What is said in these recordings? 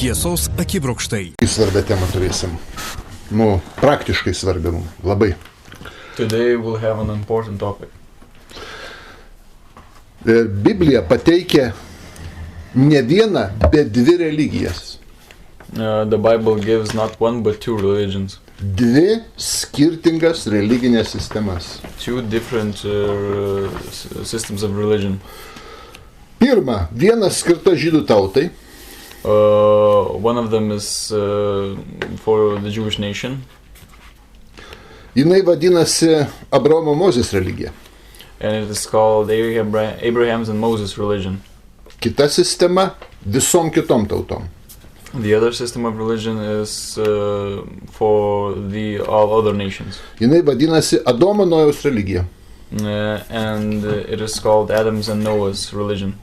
Tiesos akibrokštai. Svarbią temą turėsim. Praktiškai svarbią mums. Labai. Today we'll have an important topic. Biblija pateikia ne vieną, bet dvi religijas. The Bible gives not one but two religions. Dvi skirtingas religinės sistemas. Two different systems of religion. Pirma, viena skirta žydų tautai. One of them is for the Jewish nation. Jinai vadinasi Abraomo Mozės religija. And it is called Abraham's and Moses religion. Kita sistema visom kitom tautom. The other system of religion is for all other nations. Jinai vadinasi Adomo Nojaus religija. And it is called Adam's and Noah's religion.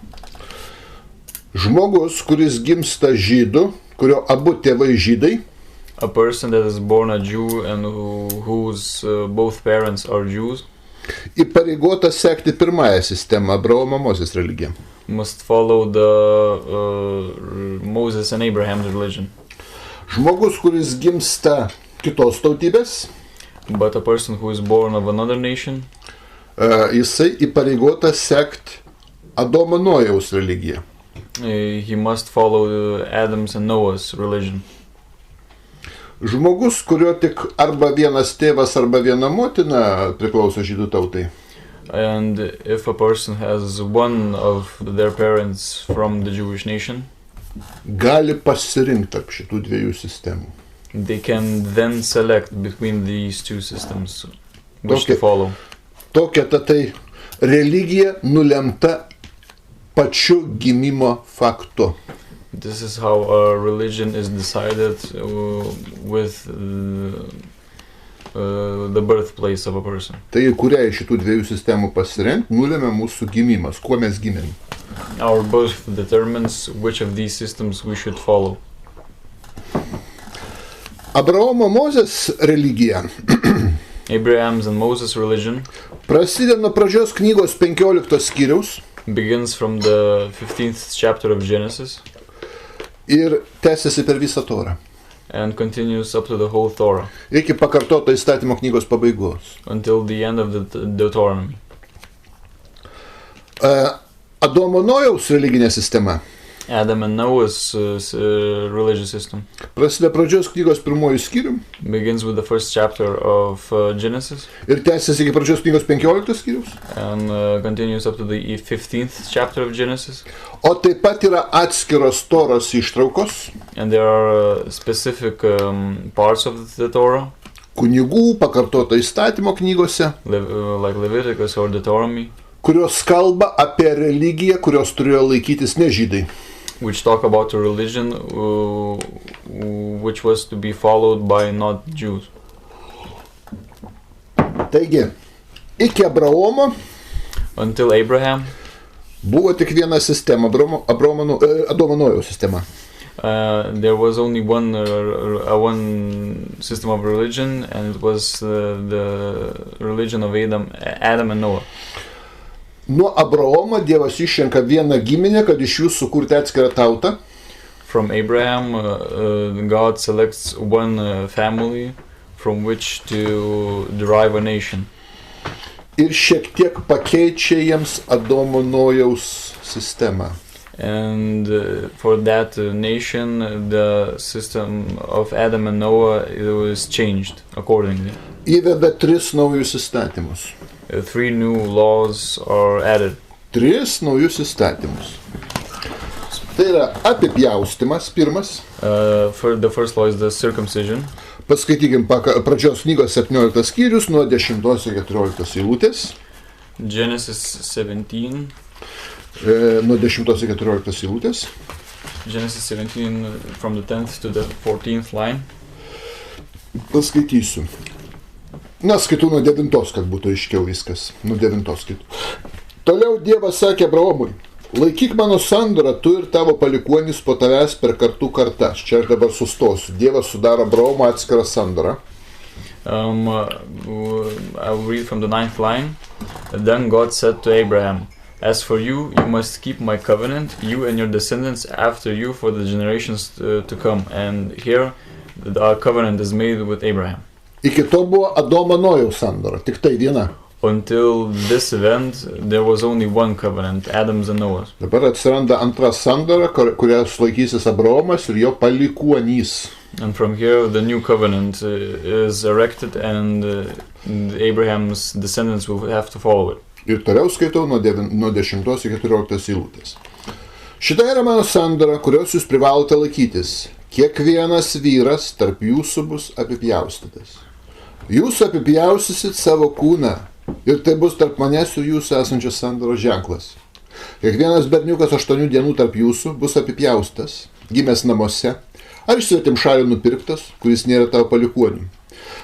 Žmogus, kuris gimsta žydų, kurio abu tėvai žydai, a person that is born a Jew and whose both parents are Jews, įpareigotas sekti pirmąją sistemą, Abraomo Mozės religiją. Must follow the Moses and Abraham's religion. Žmogus, kuris gimsta kitos tautybės, but a person who is born of another nation, jisai įpareigotas sekti Adomo Nojaus religiją. He must follow Adam's and Noah's religion. Žmogus, kurio tik arba vienas tėvas, arba viena motina priklauso žydų tautai. And if a person has one of their parents from the Jewish nation, gali pasirinkti tarp šitų dviejų sistemų. They can then select between these two systems which to follow. Tokia tai religija nulemta pačiu gimimo faktu. This is how a religion is decided with the birthplace of a person. Tai kurią iš šitų dviejų sistemų pasirinkti, nulėmė mūsų gimimas, kuo mes gimėm. Our birth determines which of these systems we should follow. Abraomo Mozės religija Abraham's and Moses religion prasideda nuo pradžios knygos 15 skyriaus. Begins from the 15th chapter of Genesis. Ir tęsiasi per visą Torą. And continues up to the whole Torah. Iki pakartoto įstatymo knygos pabaigos. Until the end of the Deuteronomy. Adomo Nojaus religinė sistema. Adam and Noah's religious system. Prasideda pradžios knygos pirmojų skyrių. Begins with the first chapter of Genesis. Ir tęsiasi iki pradžios knygos 15 skyrius. And continues up to the 15th chapter of Genesis. O taip pat yra atskiros Toros ištraukos. And there are specific parts of the Torah. Kunigų pakartoto įstatymo knygose. Like Leviticus or Deuteronomy. Kurios kalba apie religiją, kurios turėjo laikytis ne žydai. Which talk about a religion which was to be followed by not Jews. Taigi, iki Abraomo until Abraham buvo tik viena sistema, Adomo Nojaus sistema. There was only one system of religion, and it was the religion of Adam and Noah. Nuo Abraomo Dievas išrenka vieną giminę, kad iš jų sukurti atskirą tautą. From Abraham, God selects one family from which to derive a nation. Ir šiek tiek pakeičia jiems Adomo Nojaus sistemą. And for that nation, the system of Adam and Noah was changed accordingly. Įveda 3 naujus įstatymus. 3 new laws are added. 3 naujus įstatymus. Tai yra apipjaustymas pirmas. The first law is the circumcision. Paskaitykim pradžios knygos 17 skyrius nuo 10-14 eilutės. Genesis 17. Nuo 10-14 eilutės. Genesis 17 from the 10th to the 14th line. Paskaitysiu. Skaitau nuo 9, kad būtų aiškiau viskas. Nuo 9 skaitau. Toliau Dievas sakė Abraomui: laikyk mano sandorą, tu ir tavo palikuonys po tavęs per kartų kartas. Čia aš dabar sustosiu. Dievas sudaro Abraomo atskirą sandorą. I'll read from the 9th line. Then God said to Abraham, As for you, you must keep my covenant, you and your descendants after you for the generations to come. And here, our covenant is made with Abraham. Iki to buvo Adomo Nojaus sandora, tik tai viena. Until this event, there was only one covenant, Adam's and Noah's. Dabar atsiranda antra sandora, kurią laikysis Abraomas ir jo palikuonys. And from here, the new covenant is erected, and Abraham's descendants will have to follow it. Ir toliau skaitau nuo 10 iki 14 eilutės. Šita yra mano sandora, kurios jūs privalote laikytis. Kiekvienas vyras tarp jūsų bus apipjaustytas. Jūs apipjaustysit savo kūną, ir tai bus tarp manęs ir jūsų esančios sandoros ženklas. Kiekvienas berniukas 8 dienų tarp jūsų bus apipjaustas, gimęs namuose, ar iš svetimšalių nupirktas, kuris nėra tavo palikuonių.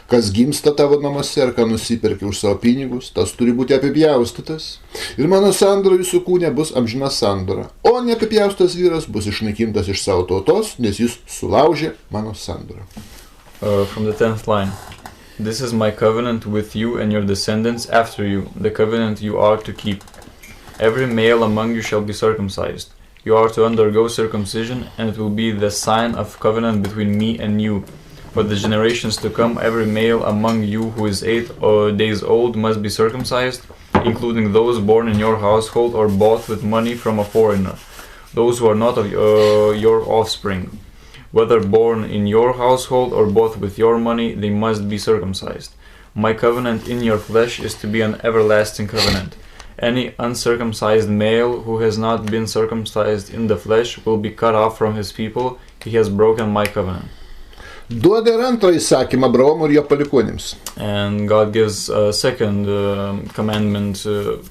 Kas gimsta tavo namuose ar ką nusipirki už savo pinigus, tas turi būti apipjaustytas. Ir mano sandora jūsų kūne bus amžina sandora, o neapipjaustas vyras bus išnaikintas iš savo tautos, nes jis sulaužė mano sandorą. From the 10th line. This is my covenant with you and your descendants after you, the covenant you are to keep. Every male among you shall be circumcised. You are to undergo circumcision, and it will be the sign of covenant between me and you. For the generations to come, every male among you who is 8 days old must be circumcised, including those born in your household or bought with money from a foreigner, those who are not of your offspring. Whether born in your household or bought with your money, they must be circumcised. My covenant in your flesh is to be an everlasting covenant. Any uncircumcised male who has not been circumcised in the flesh will be cut off from his people. He has broken my covenant. Duoda ir antrą įsakymą Abraomui ir jo palikuonims. And God gives a second commandment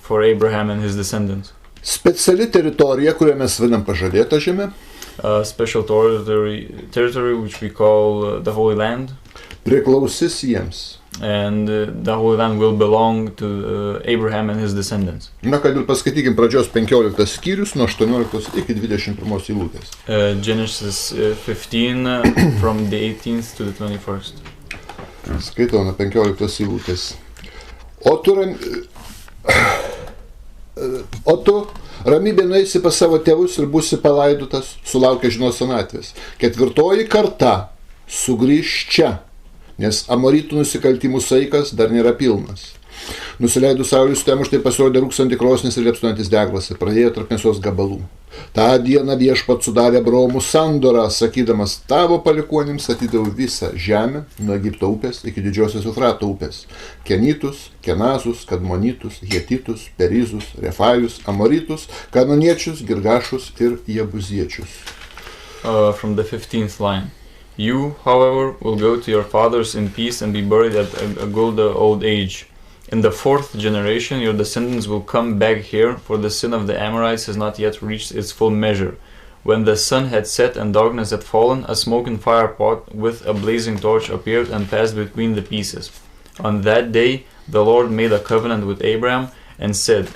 for Abraham and his descendants. Speciali teritorija, kurią mes vadinam pažadėta žemė. Special territory which we call the Holy Land. Priklausys jiems. And the Holy Land will belong to Abraham and his descendants. Na, kad ir paskaitykim pradžios 15 skyrius nuo 18 iki 21 eilutės. Genesis 15 from the 18th to the 21st. Skaitau nuo 15 eilutės. O tu ramybė nueisi pas savo tėvus ir būsi palaidotas, sulaukia žinios senatvės. 4 karta sugrįš čia, nes amoritų nusikaltimų saikas dar nėra pilnas. Nusileidus saulės sistemų, štai pasirodė rūksanti krosnis ir liepsnojantis deglas ir pradėjo tarp mėsos gabalų. Ta dieną Viešpats sudarė Abraomui sandorą, sakydamas, tavo palikuonims atidaviau visą žemę nuo Egipto upės iki didžiosios Eufrato upės. Kenitus, Kenazus, Kadmonitus, Hetitus, Perizus, Refajus, Amoritus, Kananiečius, Girgašus ir Jebuziečius. From the 15th line. You, however, will go to your fathers in peace and be buried at a good old age. In the 4th generation, your descendants will come back here, for the sin of the Amorites has not yet reached its full measure. When the sun had set and darkness had fallen, a smoking fire pot with a blazing torch appeared and passed between the pieces. On that day, the Lord made a covenant with Abraham and said,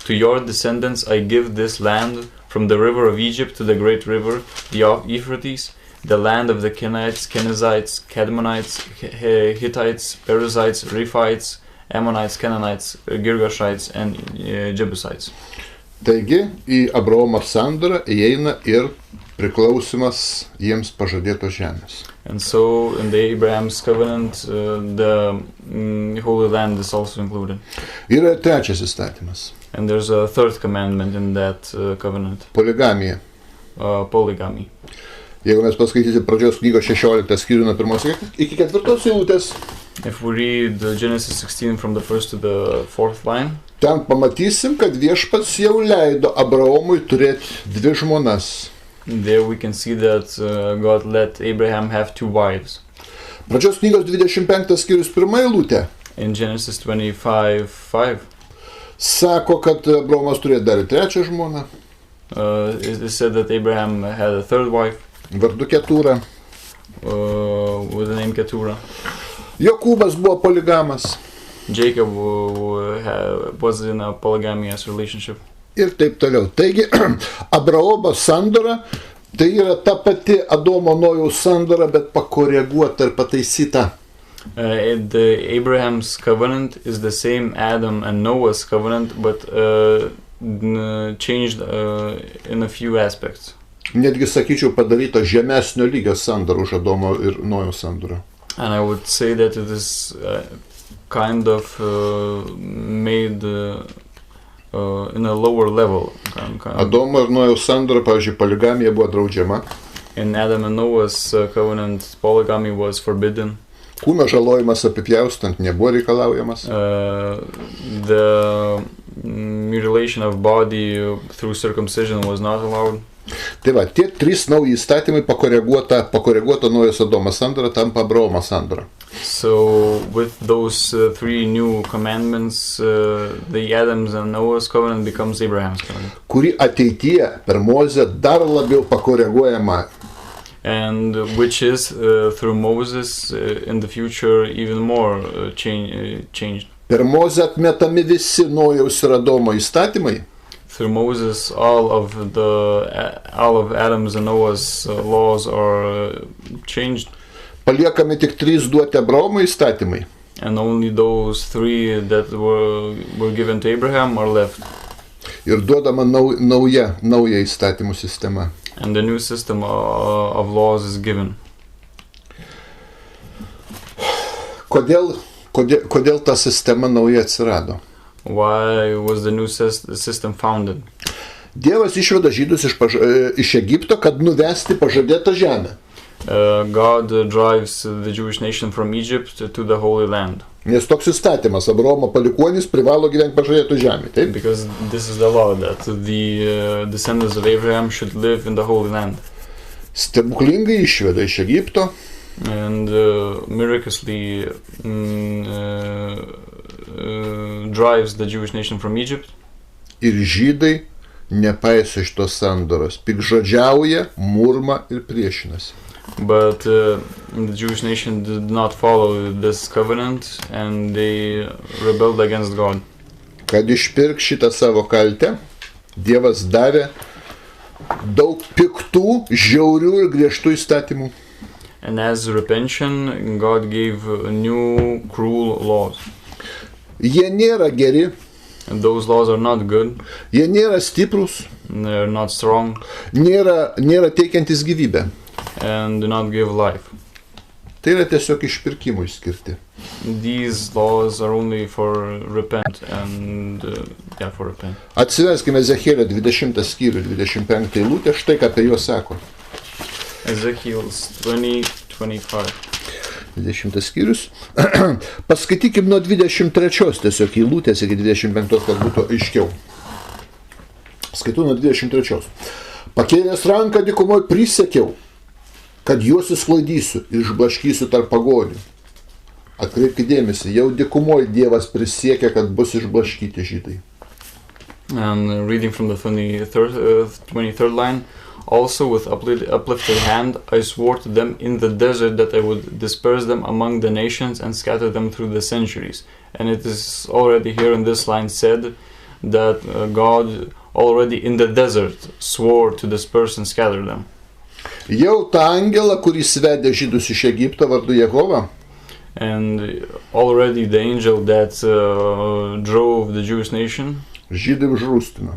to your descendants I give this land, from the river of Egypt to the great river, the Euphrates, the land of the Kenites, Kenizzites, Kadmonites, Hittites, Perizzites, Rephites, Ammonites, Canaanites, Girgashites and Jebusites. Taigi, į Abraomo sandorą įeina ir priklausimas jiems pažadėtos žemės. And so, in the Abraham's covenant, the Holy Land is also included. Yra trečias įstatymas. And there's a 3rd commandment in that covenant. Poligamija. Polygamy. Jeigu mes paskaitysim pradžios knygos 16 skyrių nuo 1 iki 4 eilutės. If we read Genesis 16 from the 1st to the 4th line, ten pamatysim, kad Viešpats jau leido Abraomui turėti 2 žmonas. There we can see that God let Abraham have 2 wives. Pradžios knygos 25 skyrius 1 eilutė. In Genesis 25:5, sako, kad Abraomas turėjo dar 3 žmoną. It is said that Abraham had a 3rd wife. Vardu Ketūra. With the name Keturah. Jokūbas buvo poligamas. Jacob was in a polygamous relationship. Ir taip toliau. Taigi, Abraomo sandora, tai yra ta pati Adomo Nojaus sandora, bet pakoreguota ir pataisyta. The Abraham's covenant is the same Adam and Noah's covenant, but changed in a few aspects. Netgi sakyčiau padaryta žemesnio lygio sandora už Adomo ir Nojaus sandorą. And I would say that it is kind of made in a lower level. Adomo ir Nojaus sandora, pavyzdžiui, poligamija buvo draudžiama. In Adam and Noah's covenant, polygamy was forbidden. Kūno žalojimas apipjaustant nebuvo reikalaujamas. The mutilation of body through circumcision was not allowed. Tai va, tie trys nauji įstatymai pakoreguota Nojaus Adomo sandora tampa Abraomo sandora. So with those three new commandments, the Adam's and Noah's covenant becomes Abraham's covenant. Kuri ateityje per Mozę dar labiau pakoreguojama. And which is through Moses in the future even more changed. Per Mozę atmetami visi Nojaus ir Adomo įstatymai. Through Moses, all of Adam's and Noah's laws are changed. Paliekami tik trys duoti Abraomo įstatymai. And only those three that were given to Abraham are left. Ir duodama nauja įstatymų sistema. And the new system of laws is given. Kodėl ta sistema nauja atsirado? Why was the new system founded? Dievas išveda žydus iš Egipto, kad nuvesti pažadėtą žemę. God drives the Jewish nation from Egypt to the Holy Land. Nes toks įstatymas, Abraomo palikuonis privalo gyventi pažadėtų žemę, taip? Because this is the law that the descendants of Abraham should live in the Holy Land. Stebuklingai išveda iš Egipto. And miraculously drives the Jewish nation from Egypt. Ir žydai nepaiso šitos sandoros, piktžodžiauja, murma ir priešinasi. But the Jewish nation did not follow this covenant and they rebelled against God. Kad išpirk šitą savo kaltę, Dievas davė daug piktų, žiaurių ir griežtų įstatymų. And as repentation, God gave new cruel laws. Jie nėra geri. And those laws are not good. Jie nėra stiprus. They're not strong. Nėra teikiantis gyvybę. And do not give life. Tai yra tiesiog išpirkimui skirti. These laws are only for repent and for repent. Atsiverskime Ezechėlio 20 skyrių, 25 eilutę, štai ką apie juos sako. Ezekiel's 20:25. 20 skyrius. Paskaitykim nuo 23 tiesiog eilutės iki 25, kad būtų aiškiau. Skaitau nuo 23. Pakėlęs ranką dykumoje prisiekiau, kad juos išsklaidysiu ir išblaškysiu tarp pagonių. Atkreipkite dėmesį, jau dykumoje Dievas prisiekė, kad bus išblaškyti žydai. And reading from the 23rd line. Also with uplifted hand I swore to them in the desert that I would disperse them among the nations and scatter them through the centuries. And it is already here in this line said that God already in the desert swore to disperse and scatter them. Jau tą angelą, kuris vedė žydus iš Egipto vardu Jehova. And already the angel that drove the Jewish nation. Žydai užrūstino.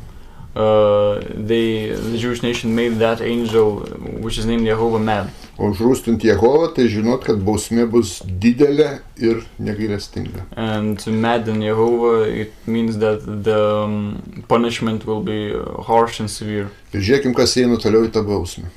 The Jewish nation made that angel, which is named Jehovah, mad. O užrūstinti Jehovą, tai žinot, kad bausmė bus didelė ir negailestinga. And to madden Jehovah, it means that the punishment will be harsh and severe. Ir žiūrėkim, kas eina toliau į tą bausmę.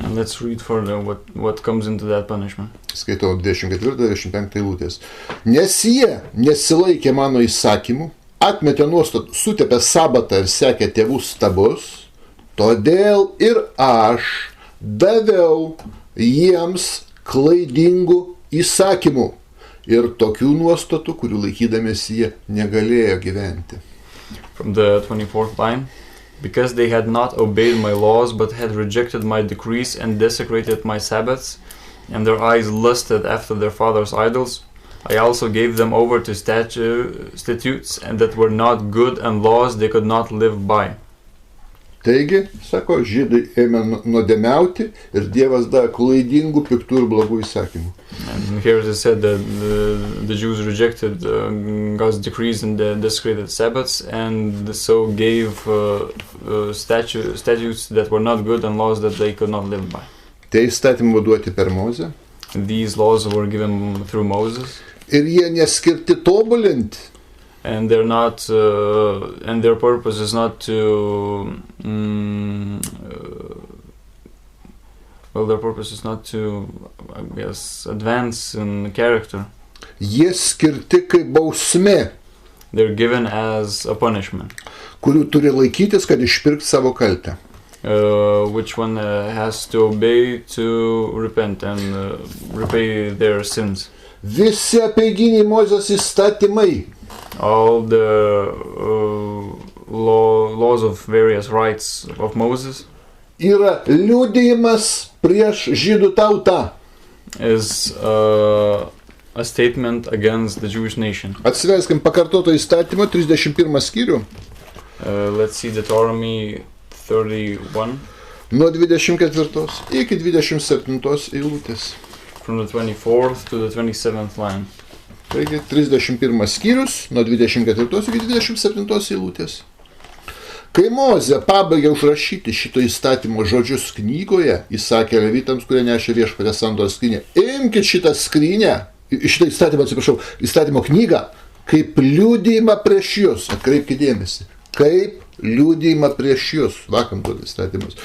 And let's read further what comes into that punishment. Skaitau 24-25 eilutės. Nes jie nesilaikė mano įsakymų, atmetė nuostatų, sutepė Sabbatą ir sekė tėvų stabus, todėl ir aš daviau jiems klaidingų įsakymų ir tokių nuostatų, kurių laikydamiesi jie negalėjo gyventi. From the 24th line, because they had not obeyed my laws but had rejected my decrees and desecrated my Sabbaths, and their eyes lusted after their fathers' idols, I also gave them over to statutes and that were not good and laws they could not live by. Taigi, sako, žydai ėmė nuodėmiauti ir Dievas davė klaidingų, piktų ir blogų įsakymų. And here it is said that the Jews rejected God's decrees and desecrated Sabbaths, and so gave statutes that were not good and laws that they could not live by. Tie įstatymai buvo duoti per Mozę. These laws were given through Moses. Ir jie neskirti tobulinti. And they're not, and their purpose is not to, their purpose is not to, I guess, advance in character. Jie skirti kaip bausmė, They're given as a punishment, kurių turi laikytis, kad išpirkti savo kaltę. which one has to obey to repent and repay their sins. Visi apeiginiai Mozės įstatymai All the laws of various rights of Moses yra liudijimas prieš žydų tautą. is a statement against the Jewish nation. Atsiverskim pakartoto įstatymo 31 skyrių Let's see Deuteronomy 31 nuo 24 iki 27 eilutės. from the 24th to the 27th line. Taigi 31 skyrius nuo 24 iki 27 eilutės. Kai Mozė pabaigė užrašyti šito įstatymo žodžius knygoje, jis sakė levitams, kurie nešė Viešpaties sandoros skrynią: imkit šitą skrynią, šitą įstatymą, atsiprašau, įstatymo knygą, kaip liudijimą prieš jūs. Atkreipkite dėmesį. Kaip liudijimą prieš jūs. Vakam duoti įstatymus.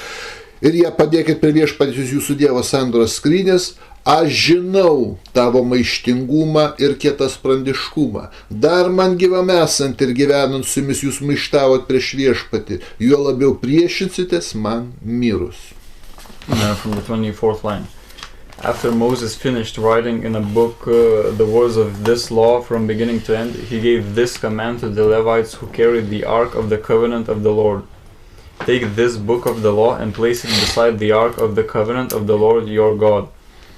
Ir ją padėkit prie Viešpaties jūsų Dievo sandoros skrynės. Aš žinau tavo maištingumą ir kietasprandiškumą. Dar man gyvam esant ir gyvenant su jumis jūs maištavot prieš Viešpatį. Juo labiau priešinsitės man mirus. From the 24th line. After Moses finished writing in a book the words of this law from beginning to end, he gave this command to the Levites who carried the ark of the covenant of the Lord. Take this book of the law and place it beside the ark of the covenant of the Lord your God.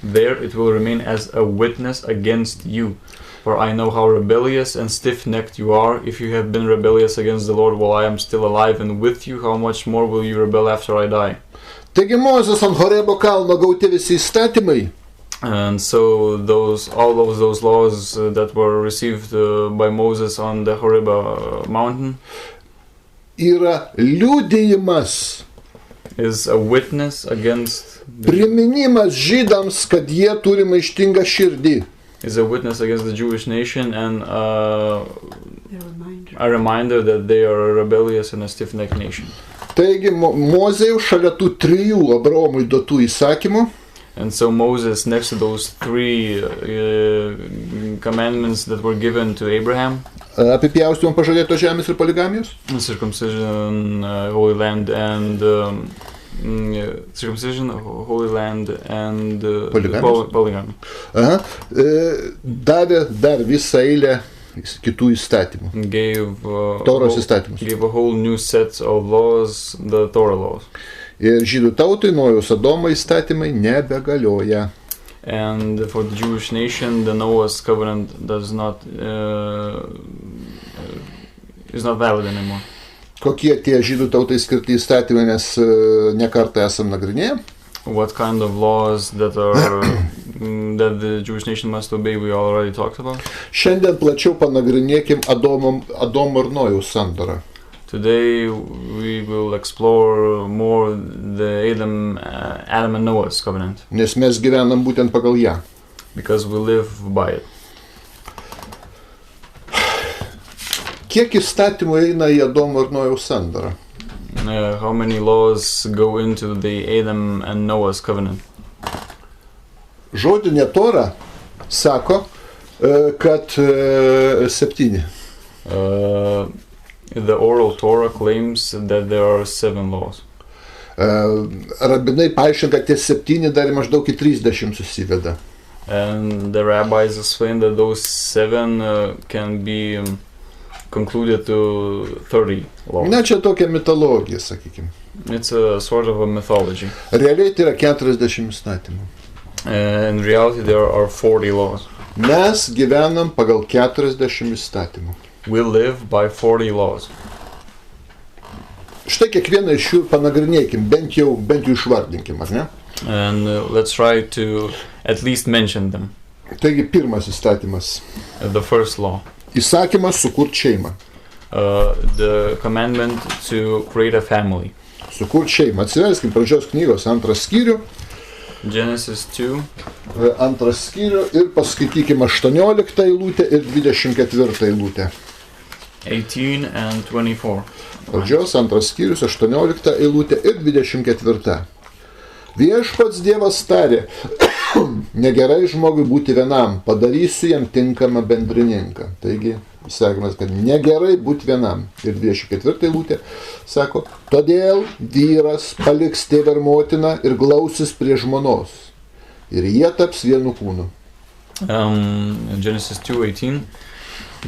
There it will remain as a witness against you. For I know how rebellious and stiff-necked you are. If you have been rebellious against the Lord while I am still alive and with you, how much more will you rebel after I die? Taigi Mozės ant Horebo kalno gauti visi įstatymai And so all of those laws that were received by Moses on the Horeb mountain yra liudijimas, is a witness against priminimas žydams, kad jie turi maištingą širdį. is a witness against the Jewish nation and a reminder that they are a rebellious and a stiff-necked nation. Taigi Mozė jau šalia tų trijų Abraomui duotų įsakymų And so Moses, next to those three commandments that were given to Abraham, apipjaustymą pažadėtos žemės ir poligamijos, circumcision, Holy Land, and polygamy. Davė dar visą eilę kitų įstatymų. Toros įstatymus. Gave a whole new set of laws, the Torah laws. Ir žydų tautai Nojaus Adomo įstatymai nebegalioja. And for the Jewish nation, the Noah's covenant is not valid anymore. Kokie tie žydų tautai skirti įstatymai, nes nekartą esam nagrinėję? What kind of laws that are that the Jewish nation must obey, we already talked about. Šiandien plačiau panagrinėkim Adomo ir Nojaus sandorą. Today we will explore more the Adam and Noah's covenant. Nes mes gyvenam būtent pagal ją. Because we live by it. Kiek įstatymų eina į Adomo ir Nojaus sandorą? How many laws go into the Adam and Noah's covenant? Žodinė Tora sako, kad 7. The oral Torah claims that there are 7 laws. Rabinai paaiškina, kad tie 7 dar maždaug į 30 susiveda. And the rabbis explain that those 7 can be concluded to 30 laws. Na, čia tokia mitologija, sakykime. It's a sort of a mythology. Realiai tai yra 40 įstatymų. In reality there are 40 laws. Mes gyvenam pagal 40 įstatymų. We live by 40 laws. Štai kiekvieną iš jų panagrinėkim, bent jau išvardinkim, ar ne? And let's try to at least mention them. Taigi pirmas įstatymas. The first law. Įsakymas sukurt šeimą. The commandment to create a family. Sukurt šeimą. Atsiverskim pradžios knygos 2 skyrių. Genesis 2. 2 skyrių ir paskaitykim 18 eilutę ir 24 eilutę. 18 and 24. Pradžios 2 skyrius 18 eilutė ir 24. Viešpats Dievas tarė, negerai žmogui būti vienam, padarysiu jam tinkamą bendrininką. Taigi, sakymas, kad negerai būti vienam. Ir 24 eilutė sako, todėl vyras paliks tėvą ir motiną ir glausis prie žmonos. Ir jie taps vienu kūnu. Genesis 2:18.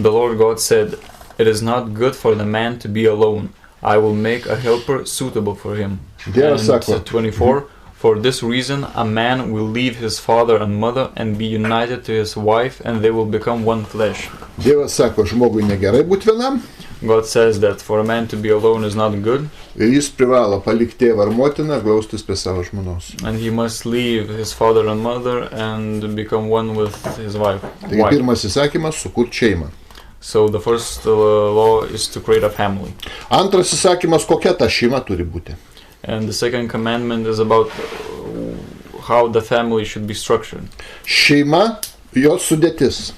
The Lord God said, "It is not good for the man to be alone. I will make a helper suitable for him." Dievas sako, 24. For this reason, a man will leave his father and mother and be united to his wife, and they will become one flesh. Dievas sako, žmogui negerai būti vienam. God says that for a man to be alone is not good. Ir jis privalo palikti tėvą ar motiną, glaustis prie savo žmonos. And he must leave his father and mother and become one with his wife. Taigi pirmas įsakymas sukurt šeimą. So the first law is to create a family. Antras įsakymas, kokia ta šeima turi būti. And the second commandment is about how the family should be structured. Šeima, jos sudėtis.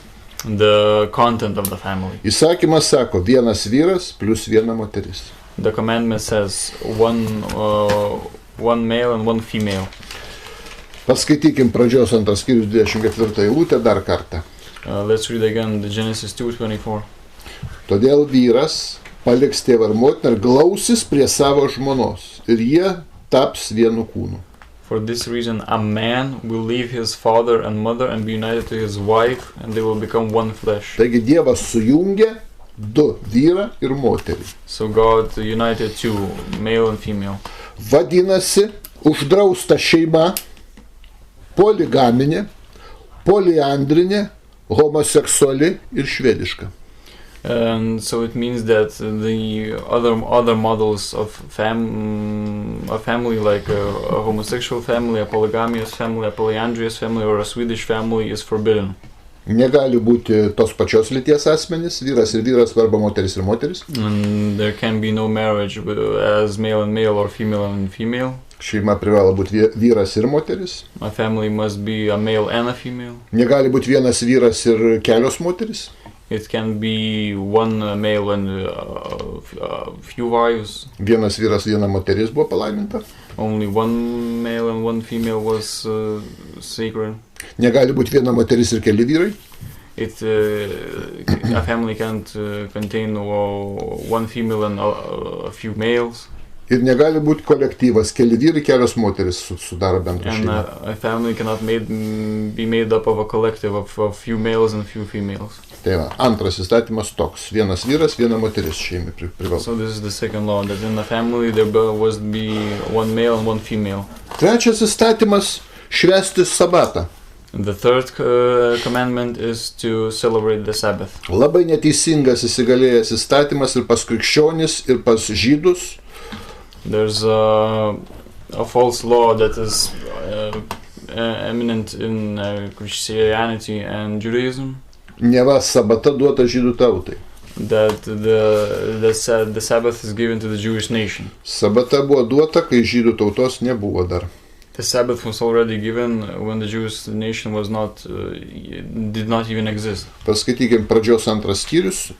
The content of the family. Įsakymas sako, vienas vyras plus viena moteris. The commandment says one male and one female. Paskaitykim pradžios 2 skyrius 24 eilutę dar kartą. Let's read again the Genesis 2:24. Todėl vyras paliks tėvą ir motiną ir glausis prie savo žmonos. Ir jie taps vienu kūnu. For this reason, a man will leave his father and mother and be united to his wife, and they will become one flesh. Taigi Dievas sujungia du vyrą ir moterį. So God united two, male and female. Vadinasi, uždrausta šeima, poligaminė, poliandrinė, homoseksuali ir švediška. And so it means that the other models of family, like a homosexual family, a polygamous family, a polyandrous family, or a Swedish family, is forbidden. Negali būti tos pačios lyties asmenys, vyras ir vyras arba moteris ir moteris. And there can be no marriage as male and male or female and female. Šeima privalo būti vyras ir moteris. A family must be a male and a female. Negali būti vienas vyras ir kelios moteris. It can be one male and a few wives. Vienas vyras, viena moteris buvo palaiminta. Only one male and one female was sacred. Negali būti viena moteris ir keli vyrai. A family can't contain one female and a few males. Ir negali būti kolektyvas, keli vyrai, kelios moteris sudaro bendrą šeimą. And a family cannot be made up of a collective of a few males and few females. Tai va, antras įstatymas toks. Vienas vyras, viena moteris šeimai privalo. So this is the second law, that in the family there must be one male and one female. Trečias įstatymas švęsti Sabbatą. The third commandment is to celebrate the Sabbath. Labai neteisingas įsigalėjęs įstatymas ir pas krikščionis, ir pas žydus. There's a false law that is eminent in Christianity and Judaism. Neva Sabata duota žydų tautai. That the Sabbath is given to the Jewish nation. Sabata buvo duota, kai žydų tautos nebuvo dar. The Sabbath was already given when the Jewish nation was did not even exist. Paskaitykim pradžios 2 skyrius,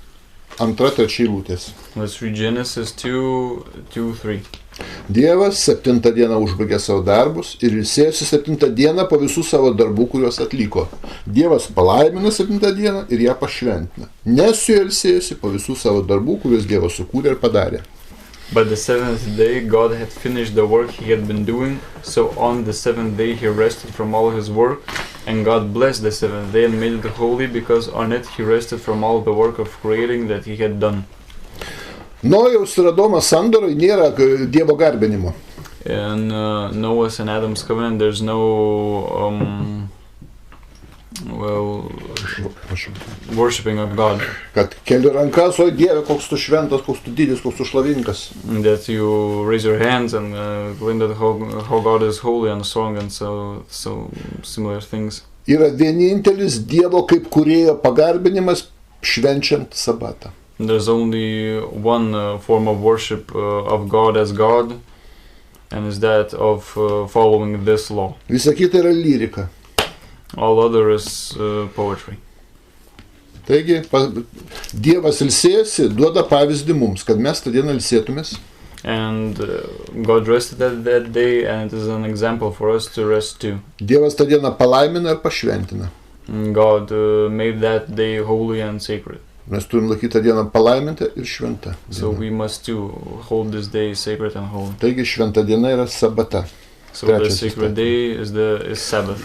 2-3 eilutės. Let's read Genesis 2:3. Dievas 7 dieną užbaigė savo darbus ir ilsėjosi 7 dieną po visų savo darbų, kuriuos atliko. Dievas palaimina 7 dieną ir ją pašventina. Nes su juo ilsėjosi po visų savo darbų, kuriuos Dievas sukūrė ir padarė. But the seventh day God had finished the work he had been doing, so on the seventh day he rested from all his work, and God blessed the seventh day and made it holy, because on it he rested from all the work of creating that he had done. Nojaus ir Adomo sandorai nėra Dievo garbinimo. In Noah's and Adam's covenant there's no Well, worshipping of God. Kad keli rankas, oi Dieve, koks tu šventas, koks tu didis, koks tu šlovingas. That you raise your hands and claim that how God is holy and strong and so similar things. Yra vienintelis Dievo kaip kūrėjo pagarbinimas švenčiant sabatą. There's only one form of worship of God as God, and is that of following this law. Visa kita yra lyrika. All other is poetry. Taigi, Dievas ilsėjosi, duoda pavyzdį mums, kad mes tą dieną ilsėtumės. And God rested that day, and it is an example for us to rest too. Dievas tą dieną palaimina ir pašventina. God made that day holy and sacred. Mes turim laikyti tą dieną palaimintą ir šventą. So we must too hold this day sacred and holy. Taigi šventa diena yra sabata. So the sacred day is Sabbath.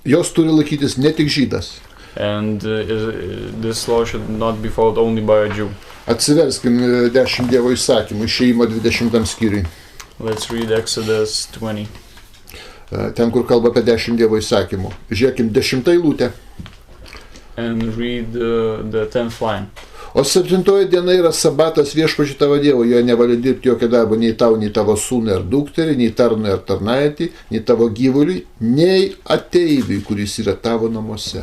Jos turi laikytis ne tik žydas. And this law should not be followed only by a Jew. Atsiverskim 10 Dievo įsakymų, Išėjimo 20 skyriui. Let's read Exodus 20. Ten, kur kalba apie 10 Dievo įsakymų. Žiūrėkim 10 eilutę. And read the 10th line. O 7 diena yra sabatas viešpačiui tavo Dievo, jo nevalia dirbti jokio darbo nei tau, nei tavo sūnui ar dukteriai, nei tarnui ar tarnaitį, nei tavo gyvuliui, nei ateiviui, kuris yra tavo namuose.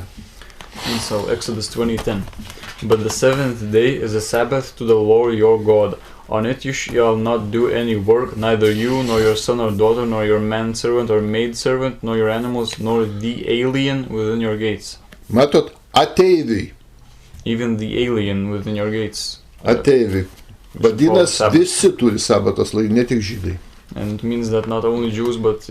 And so Exodus 20:10. But the 7th day is a Sabbath to the Lord your God. On it you shall not do any work, neither you, nor your son or daughter, nor your manservant or maidservant, nor your animals, nor the alien within your gates. Matot, ateiviui. Even the alien within your gates. Ateiviui. Vadinas, visi turi sabatos laikyti, ne tik žydai. And it means that not only Jews, but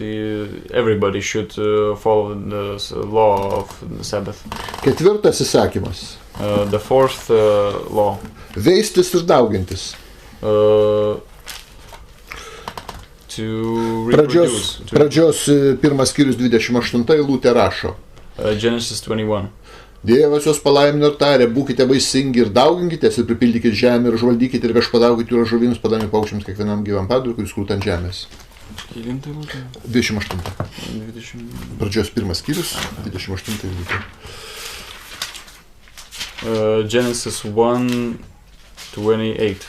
everybody should follow the law of the Sabbath. 4 įsakymas. The 4th law. Veistis ir daugintis. To reproduce. Pradžios 1 skyrius 28 eilutė rašo. Genesis 21. Dievas jos palaimino ir tarė, būkite vaisingi ir dauginkitės ir pripildykite žemę ir užvaldykite ir viešpataukite jūros žuvims, padami paukščiams kiekvienam gyvam padarui, kuris krūta ant žemės. 28. Pradžios 1 skyrius, 28 eilutė. Genesis 1:28.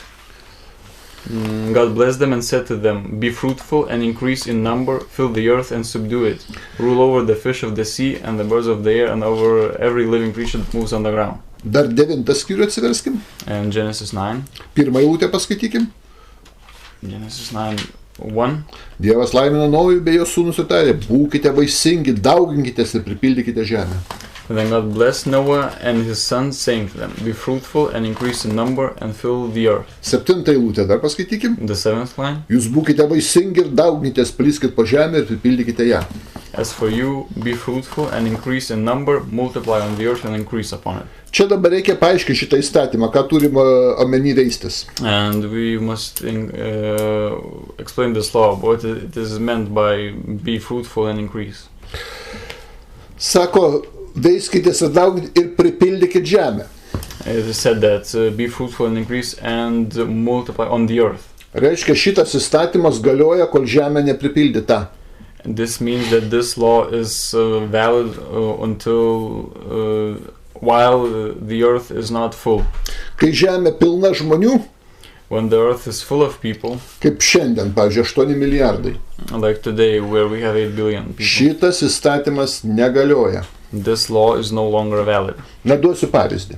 God blessed them and said to them, be fruitful and increase in number, fill the earth and subdue it. Rule over the fish of the sea and the birds of the air and over every living creature that moves on the ground. Dar 9 skyrių atsiverskim. And Genesis 9. Pirmą eilutę paskaitykim. Genesis 9:1. Dievas laimino Nojų bei jo sūnus ir tarė, būkite vaisingi, dauginkitės ir pripildykite žemę. And then God blessed Noah and his sons, saying to them, be fruitful and increase in number and fill the earth. 7 eilutę dar paskaitykim. The 7th line. Jūs būkite vaisingi ir dauginkitės, pliskit po žemę ir pripildykite ją. As for you, be fruitful and increase in number, multiply on the earth and increase upon it. Čia dabar reikia paaiškinti šitą įstatymą, ką turim omeny veistis. And we must explain this law, what it is meant by be fruitful and increase. Sako, veiskitės ir dauginkitės ir pripildykit žemę. It is said that be fruitful and increase and multiply on the earth. Reiškia, šitas įstatymas galioja, kol žemė nepripildyta. This means that this law is valid until while the earth is not full. Kai žemė pilna žmonių, when the earth is full of people, kaip šiandien, pavyzdžiui, 8 milijardai, like today where we have 8 billion people, šitas įstatymas negalioja. This law is no longer valid. Neduosiu pavyzdį.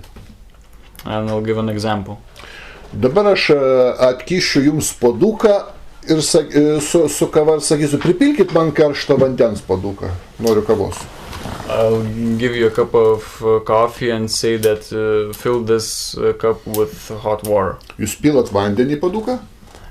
And I'll give an example. Dabar aš atkišiu jums puoduką ir su kava ir sakysiu, pripilkit man karšto vandens puoduką. Noriu kavos. I'll give you a cup of coffee and say that fill this cup with hot water. Jūs pilat vandenį į puoduką?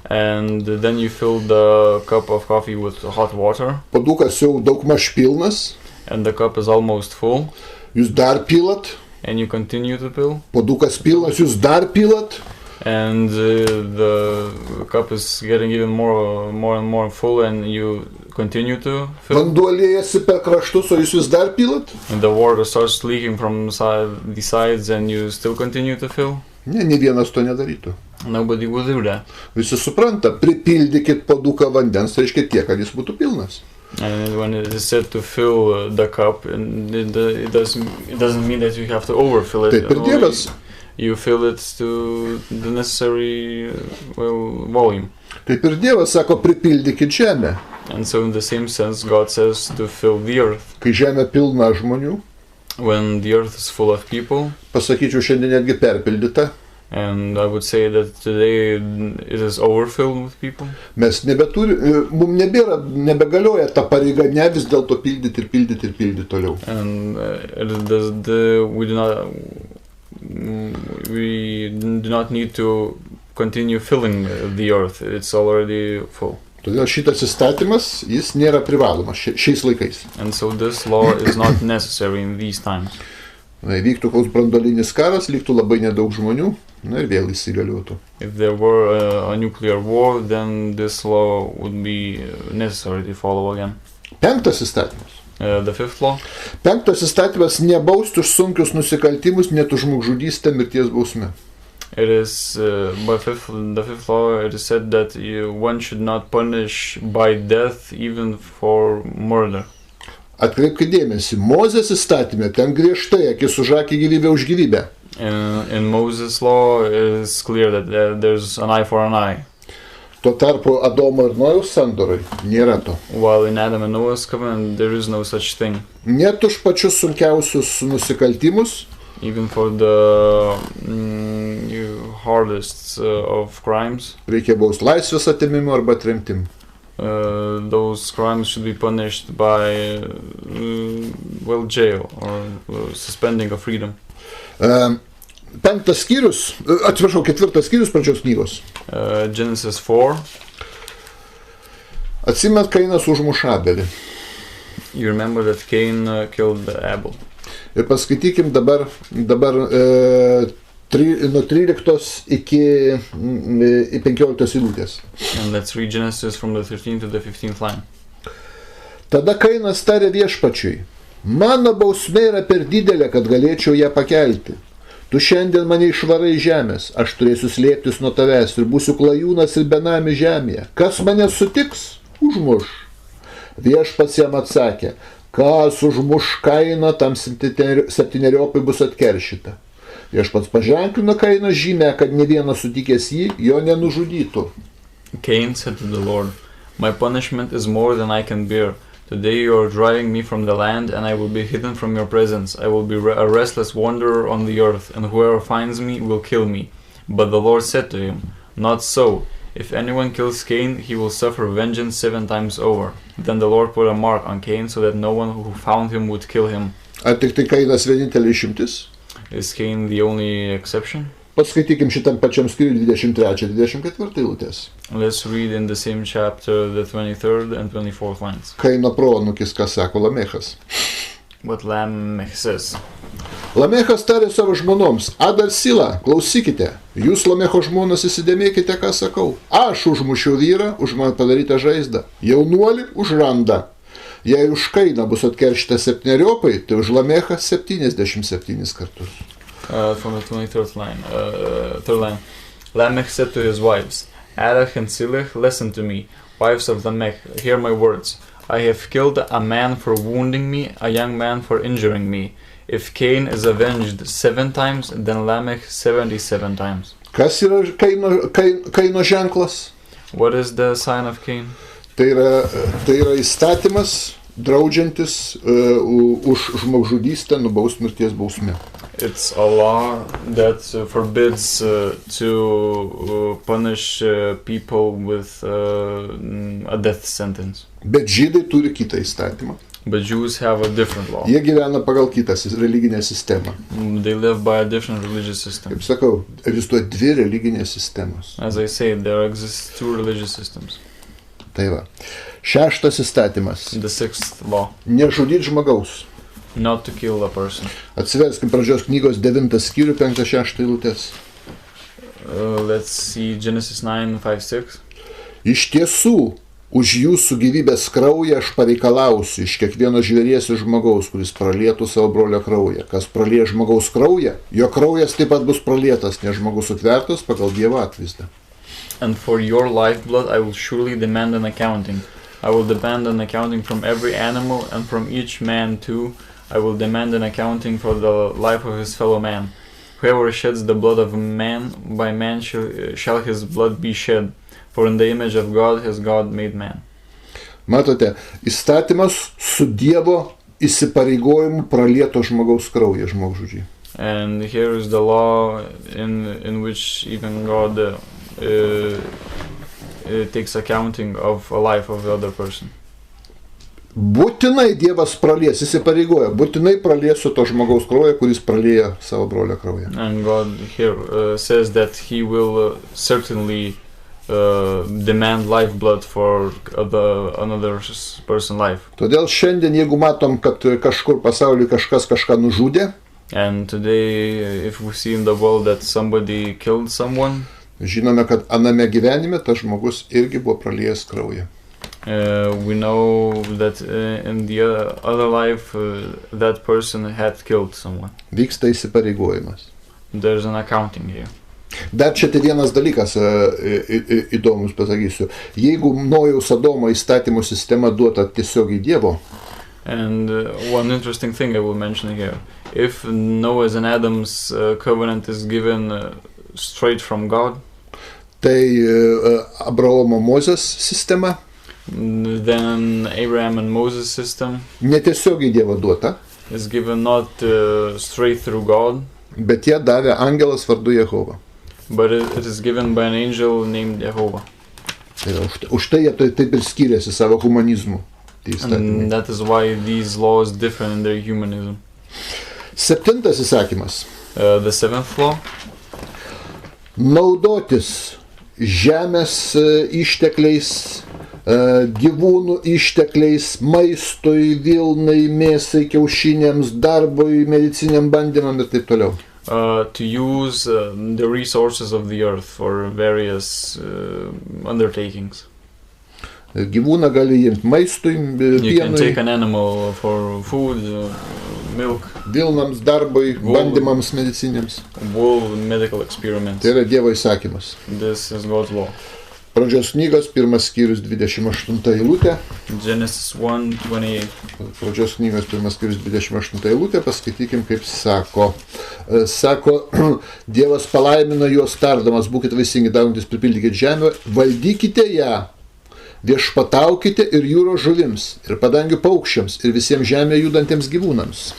And then you fill the cup of coffee with hot water. Puodukas jau daugmaž pilnas. And the cup is almost full. Jūs dar pilat. And you continue to fill. Puodukas pilnas, jūs dar pilat. And the cup is getting even more and more full, and you continue to fill. Vanduo liejasi per kraštus, o jūs vis dar pilat. And the water starts leaking from the sides, and you still continue to fill. Ne vienas to nedarytų. Nobody will do that. Visi supranta, pripildykit puoduką vandens, tai reiškia tiek, kad jis būtų pilnas. And when it is said to fill the cup, and it doesn't mean that you have to overfill it. Taip ir Dievas. You fill it to the necessary volume. Taip ir Dievas sako, pripildykit žemę. And so in the same sense, God says to fill the earth. Kai žemė pilna žmonių, when the earth is full of people, pasakyčiau šiandien netgi perpildyta, and I would say that today it is overfilled with people. Mes mums nebegalioja ta pareiga ne vis dėlto pildyti toliau. And we do not need to continue filling the earth. It's already full. Todėl šitas įstatymas, jis nėra privalomas šiais laikais. And so this law is not necessary in these times. Vyktų koks brandolinis karas, liktų labai nedaug žmonių, ir vėl įsigaliotų. If there were a nuclear war, then this law would be necessary to follow again. 5. įstatymas. The 5th law. 5. įstatymas nebausti už sunkius nusikaltimus, net už žmogžudystę mirties bausme. It is the 5th law. It is said that one should not punish by death even for murder. Atkreipkite dėmesį, Mozės įstatyme ten griežtai akis už akį, gyvybę už gyvybę. In Moses' law, it is clear that there's an eye for an eye. Tuo tarpu Adomo ir Nojaus sandorai nėra to. While in Adam and Noah's covenant, there is no such thing. Net už pačius sunkiausius nusikaltimus. Even for the hardest of crimes. Reikia bausti laisvės atėmimu arba tremtim. Those crimes should be punished by jail or suspending of freedom. 4. skyrius pradžios knygos. Genesis 4. Atsimenat, Kainas užmušė Abelį. You remember that Cain killed Abel. Ir paskaitykim dabar nuo 13 iki 15 eilutės. And let's read Genesis from the 13th to the 15th line. Tada Kainas tarė Viešpačiui: mano bausmė yra per didelė, kad galėčiau ją pakelti. Tu šiandien mane išvarai žemės, aš turėsiu slėptis nuo tavęs ir būsiu klajūnas ir benami žemėje. Kas mane sutiks, užmuš. Viešpats jam atsakė: kas užmuš Kainą, tam 7 bus atkeršyta. Viešpats paženklino Kainą žymę, kad ne vienas sutikęs jį jo nenužudytų. Cain said to the Lord, my punishment is more than I can bear. Today you are driving me from the land, and I will be hidden from your presence. I will be a restless wanderer on the earth, and whoever finds me will kill me. But the Lord said to him, not so. If anyone kills Cain, he will suffer vengeance 7 times over. Then the Lord put a mark on Cain, so that no one who found him would kill him. Ar tik tai Kainas vienintelė išimtis? Is Cain the only exception? Paskaitykim šitam pačiam skyriui 23-24 eilutės. Let's read in the same chapter the 23rd and 24th lines. Kaino proanūkis, ką sako Lamechas. What Lamech says. Lamechas tarė savo žmonoms: Ada ir Sila, klausykite, jūs Lamecho žmonos įsidėmėkite, ką sakau. Aš užmušiau vyrą už man padarytą žaizdą, jaunuolį už randą. Jei už Kainą bus atkeršyta 7, tai už Lamechą 77 kartus. From the 23rd line. Third line. Lamech said to his wives, Ada and Sila, listen to me. Wives of Lamech, hear my words. I have killed a man for wounding me, a young man for injuring me. If Cain is avenged 7 times, then Lamech 77 times. Kas yra Kaino ženklas? What is the sign of Cain? Tai yra įstatymas, draudžiantis už žmogžudystę nubausti mirties bausmę. It's a law that forbids to punish people with a death sentence. Bet žydai turi kitą įstatymą. But Jews have a different law. Jie gyvena pagal kitą religinę sistemą. They live by a different religious system. Kaip sakau, egzistuoja 2 religinės sistemos. As I say, there exist 2 religious systems. Tai va. 6 įstatymas. The 6th law. Nežudyt žmogaus. Not to kill a person. Atsiverskim pradžios knygos 9 skyrių 5-6 eilutės. Let's see Genesis 9:5-6. Iš tiesų, už jūsų gyvybės kraują aš pareikalausiu iš kiekvieno žvėries ir žmogaus, kuris pralietų savo brolio kraują. Kas pralie žmogaus kraują, jo kraujas taip pat bus pralietas, nes žmogus sutvertas pagal Dievo atvaizdą. And for your lifeblood I will surely demand an accounting. I will demand an accounting from every animal, and from each man too. I will demand an accounting for the life of his fellow man. Whoever sheds the blood of a man, by man shall his blood be shed. For in the image of God has God made man. Matote, įstatymas su Dievo įsipareigojimu pralieto žmogaus kraują žmogžudžiai. And here is the law in which even God takes accounting of a life of the other person. Būtinai Dievas pralies, įsipareigoja, būtinai praliesiu to žmogaus kraują, kuris pralieja savo brolio kraują. And God here says that he will certainly demand lifeblood for another person's life. Todėl šiandien, jeigu matom, kad kažkur pasaulyje kažkas kažką nužudė, and today, if we see in the world that somebody killed someone, žinome, kad aname gyvenime tas žmogus irgi buvo praliejęs kraują. We know that in the other life that person had killed someone. Vyksta įsipareigojimas. There's an accounting here. Dar čia tai vienas dalykas įdomus pasakysiu. Jeigu Nojaus Adomo įstatymų sistema duota tiesiogiai Dievo, and one interesting thing I will mention here, if Noah's and Adam's covenant is given straight from God, tai Abraomo Mozės sistema, then Abraham and Moses system netiesiogiai Dievo duota, is given not straight through God, bet ją davė angelas vardu Jehova. But it is given by an angel named Jehovah. Už tai jie taip ir skiriasi savo humanizmu. And that is why these laws differ in their humanism. 7 įsakymas. The 7th law. Naudotis žemės ištekliais, gyvūnų ištekliais, maistui, vilnai, mėsai, kiaušiniams, darbui, mediciniam bandymam ir taip toliau. To use the resources of the earth for various undertakings. Gyvūną gali imti maistui, pienui. You can take an animal for food, milk. Vilnams, darbui, bandymams mediciniams. Wool, medical experiments. Tai yra Dievo įsakymas. This is God's law. Pradžios knygos, 1 skyrius 28 eilutė. Genesis 1:28. Pradžios knygos, 1 skyrius 28 eilutė, paskaitykim, kaip sako. Sako, Dievas palaimino juos tardamas, būkite vaisingi, daugintis, pripildykite žemę, valdykite ją, viešpataukite ir jūros žuvims, ir padangių paukščiams, ir visiems žemėje judantiems gyvūnams.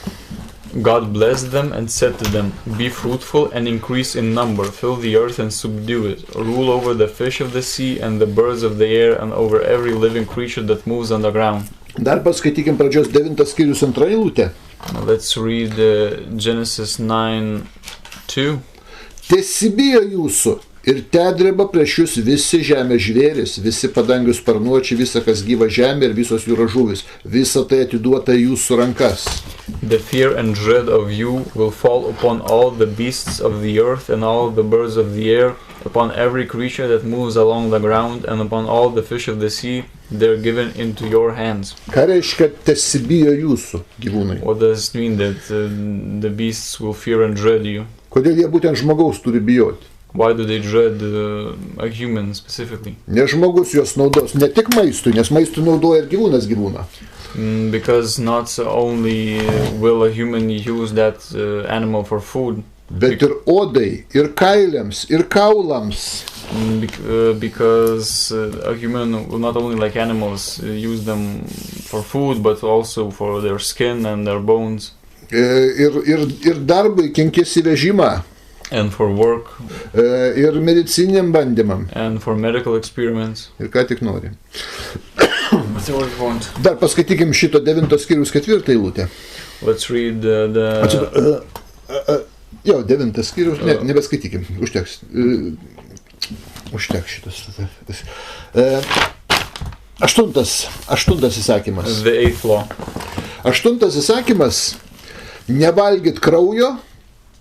God blessed them and said to them, be fruitful and increase in number, fill the earth and subdue it, rule over the fish of the sea and the birds of the air and over every living creature that moves on the ground. Dar paskaitykim pradžios 9 skyrius 2 eilutė. Let's read Genesis 9:2. Tesibijo jūsų ir tedreba prieš jūs visi žemės žvėrys, visi padangių sparnuočiai, visa kas gyva žemė ir visos jūros žuvys. Visa tai atiduota į jūsų rankas. The fear and dread of you will fall upon all the beasts of the earth and all the birds of the air, upon every creature that moves along the ground and upon all the fish of the sea. They are given into your hands. Ką reiškia tesibijo jūsų gyvūnai? What does it mean that the beasts will fear and dread you? Kodėl jie būtent žmogaus turi bijoti? Why do they dread a human specifically? Nes žmogus juos naudos ne tik maistui, nes maistui naudoja ir gyvūnas gyvūną. Because not only will a human use that animal for food, bet ir odai, ir kailiams, ir kaulams. Because a human will not only like animals use them for food, but also for their skin and their bones. Ir darbui, kenkės įvežimą. And for work. Ir medicininiam bandymam. And for medical experiments. Ir ką tik nori. Want. Dar paskaitykim šito 9 skyrius 4 eilutę. Let's read Jo, 9 skyrius, ne, nebeskaitykim, užteks. Užteks šitas. 8 įsakymas. The 8th law. 8 įsakymas nevalgyt kraujo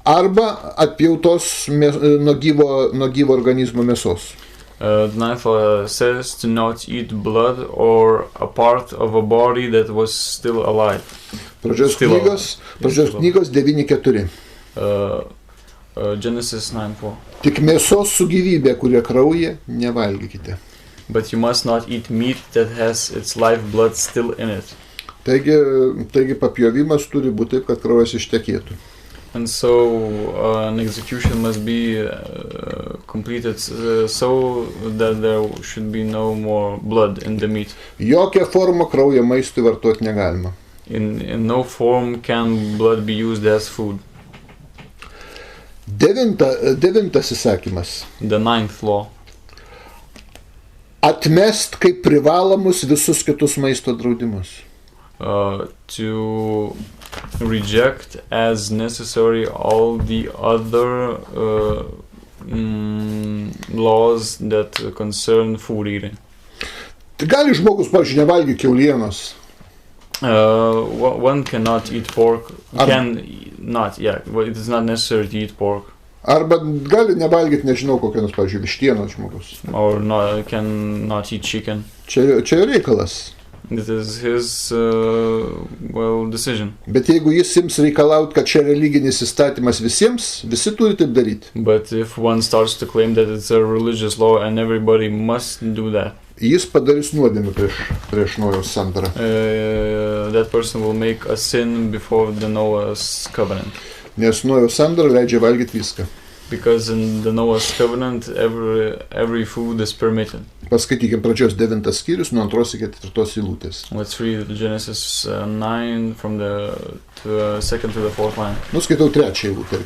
arba atpjautos nuo gyvo organizmo mėsos. The 9th law says to not eat blood or a part of a body that was still alive. Pradžios knygos 9:4. Genesis 9:4. Tik mėsos su gyvybė, kurie kraujė, nevalgykite. But you must not eat meat that has its life blood still in it. Taigi papjovimas turi būti taip, kad kraujas ištekėtų. And so an execution must be completed so that there should be no more blood in the meat. Jokia forma kraujo maistui vartoti negalima. In no form can blood be used as food. Devintas įsakymas. The 9th law. Atmest kaip privalomus visus kitus maisto draudimus. To reject as necessary all the other laws that concern food eating. Tai gali žmogus, pavyzdžiui, nevalgyti kiaulienos. One cannot eat pork. It is not necessary to eat pork. Arba gali nevalgyti, nežinau, kokios, pavyzdžiui, vištienos žmogus. Or cannot eat chicken. Čia reikalas. This is his decision. Bet jeigu jis ims reikalaut, kad čia religinis įstatymas visiems, visi turi taip daryti. But if one starts to claim that it's a religious law and everybody must do that, jis padarys nuodėmę prieš Nojaus sandorą. That person will make a sin before the Noah's covenant. Nes Nojaus sandora leidžia valgyti viską. Because in the Noah's covenant every food is permitted. Paskaitykim pradžios 9 skyrius nuo 2 iki 4 eilutės. Let's read Genesis 9 from the 2nd to the 4th line. Skaitau 3 eilutę.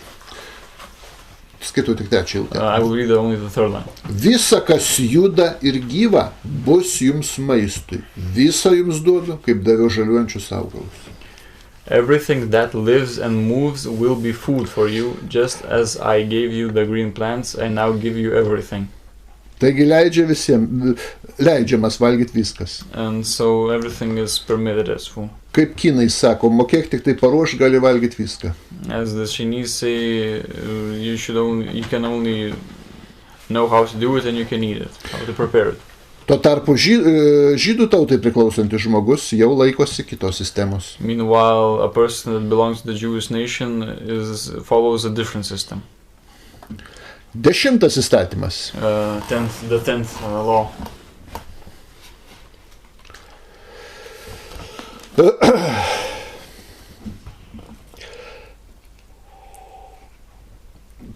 Skaitau tik 3 eilutę. I will read only the 3rd line. Visa, kas juda ir gyva, bus jums maistui. Visa jums duodu, kaip daviau žaliuojančius augalus. Everything that lives and moves will be food for you, just as I gave you the green plants, I now give you everything. Taigi leidžiamas valgyti viskas. And so everything is permitted as food. Kaip kinai sako, mokėk tik tai paruoš, gali valgyti viską. As the Chinese say, you can only know how to do it and you can eat it, how to prepare it. Tuo tarpu žydų tautai priklausantis žmogus jau laikosi kitos sistemos. Meanwhile, a person that belongs to the Jewish nation follows a different system. 10 įstatymas. The 10th law.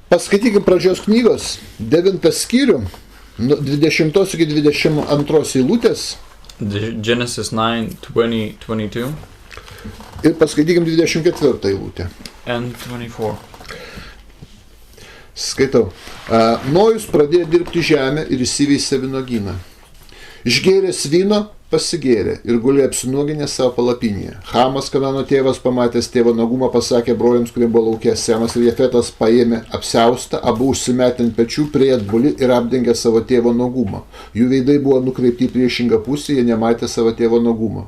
Paskaitykim pradžios knygos 9 skyrių. 20 iki 22 eilutės. Genesis 9, 20, 22. Ir paskaitykim 24 eilutę. And 24. Skaitau. Nojus pradėjo dirbti žemę ir įsiveisė vynuogyną. Išgėręs vyno, pasigėrė ir gulė apsinuoginę savo palapinėje. Hamas, Kanano tėvas, pamatęs tėvo nagumą, pasakė broliams, kurie buvo lauke. Semas ir Jefetas paėmė apsiaustą, abu užsimetę ant pečių, priėjo atbuli ir apdengė savo tėvo nagumą. Jų veidai buvo nukreipti į priešingą pusę, jie nematė savo tėvo nagumo.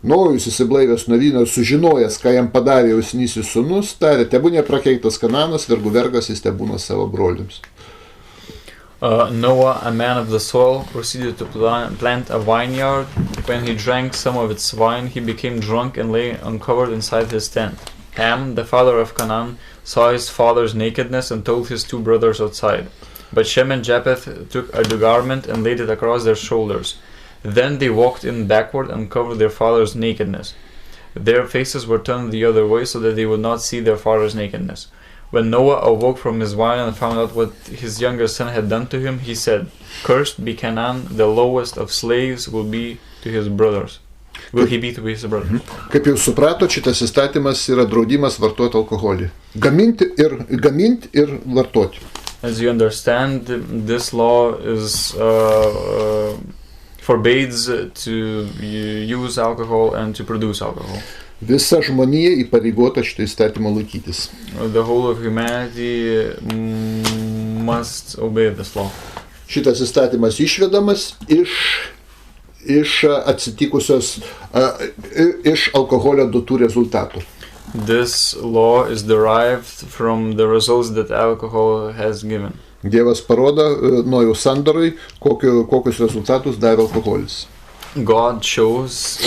Nojus, įsiblaivęs nuo vyno ir sužinojęs, ką jam padarė jausnysis sūnus, tarė, tebūnė prakeiktas Kananas, vergų vergas, jis tebūna savo broliams. Noah, a man of the soil, proceeded to plant a vineyard. When he drank some of its wine, he became drunk and lay uncovered inside his tent. Ham, the father of Canaan, saw his father's nakedness and told his 2 brothers outside. But Shem and Japheth took a garment and laid it across their shoulders. Then they walked in backward and covered their father's nakedness. Their faces were turned the other way so that they would not see their father's nakedness. When Noah awoke from his wine and found out what his younger son had done to him, he said, "Cursed be Canaan, the lowest of slaves will be to his brothers." Will he be to his brothers? Kaip jau suprato, šitas įstatymas yra draudimas vartoti alkoholį. Gaminti ir vartoti. As you understand, this law is forbids to use alcohol and to produce alcohol. Visa žmonija įpareigota šito įstatymo laikytis. The whole of humanity must obey this law. Šitas įstatymas išvedamas iš atsitikusios iš alkoholio duotų rezultatų. This law is derived from the results that alcohol has given. Dievas parodo Nojaus sandorui, kokius rezultatus davė alkoholis. God shows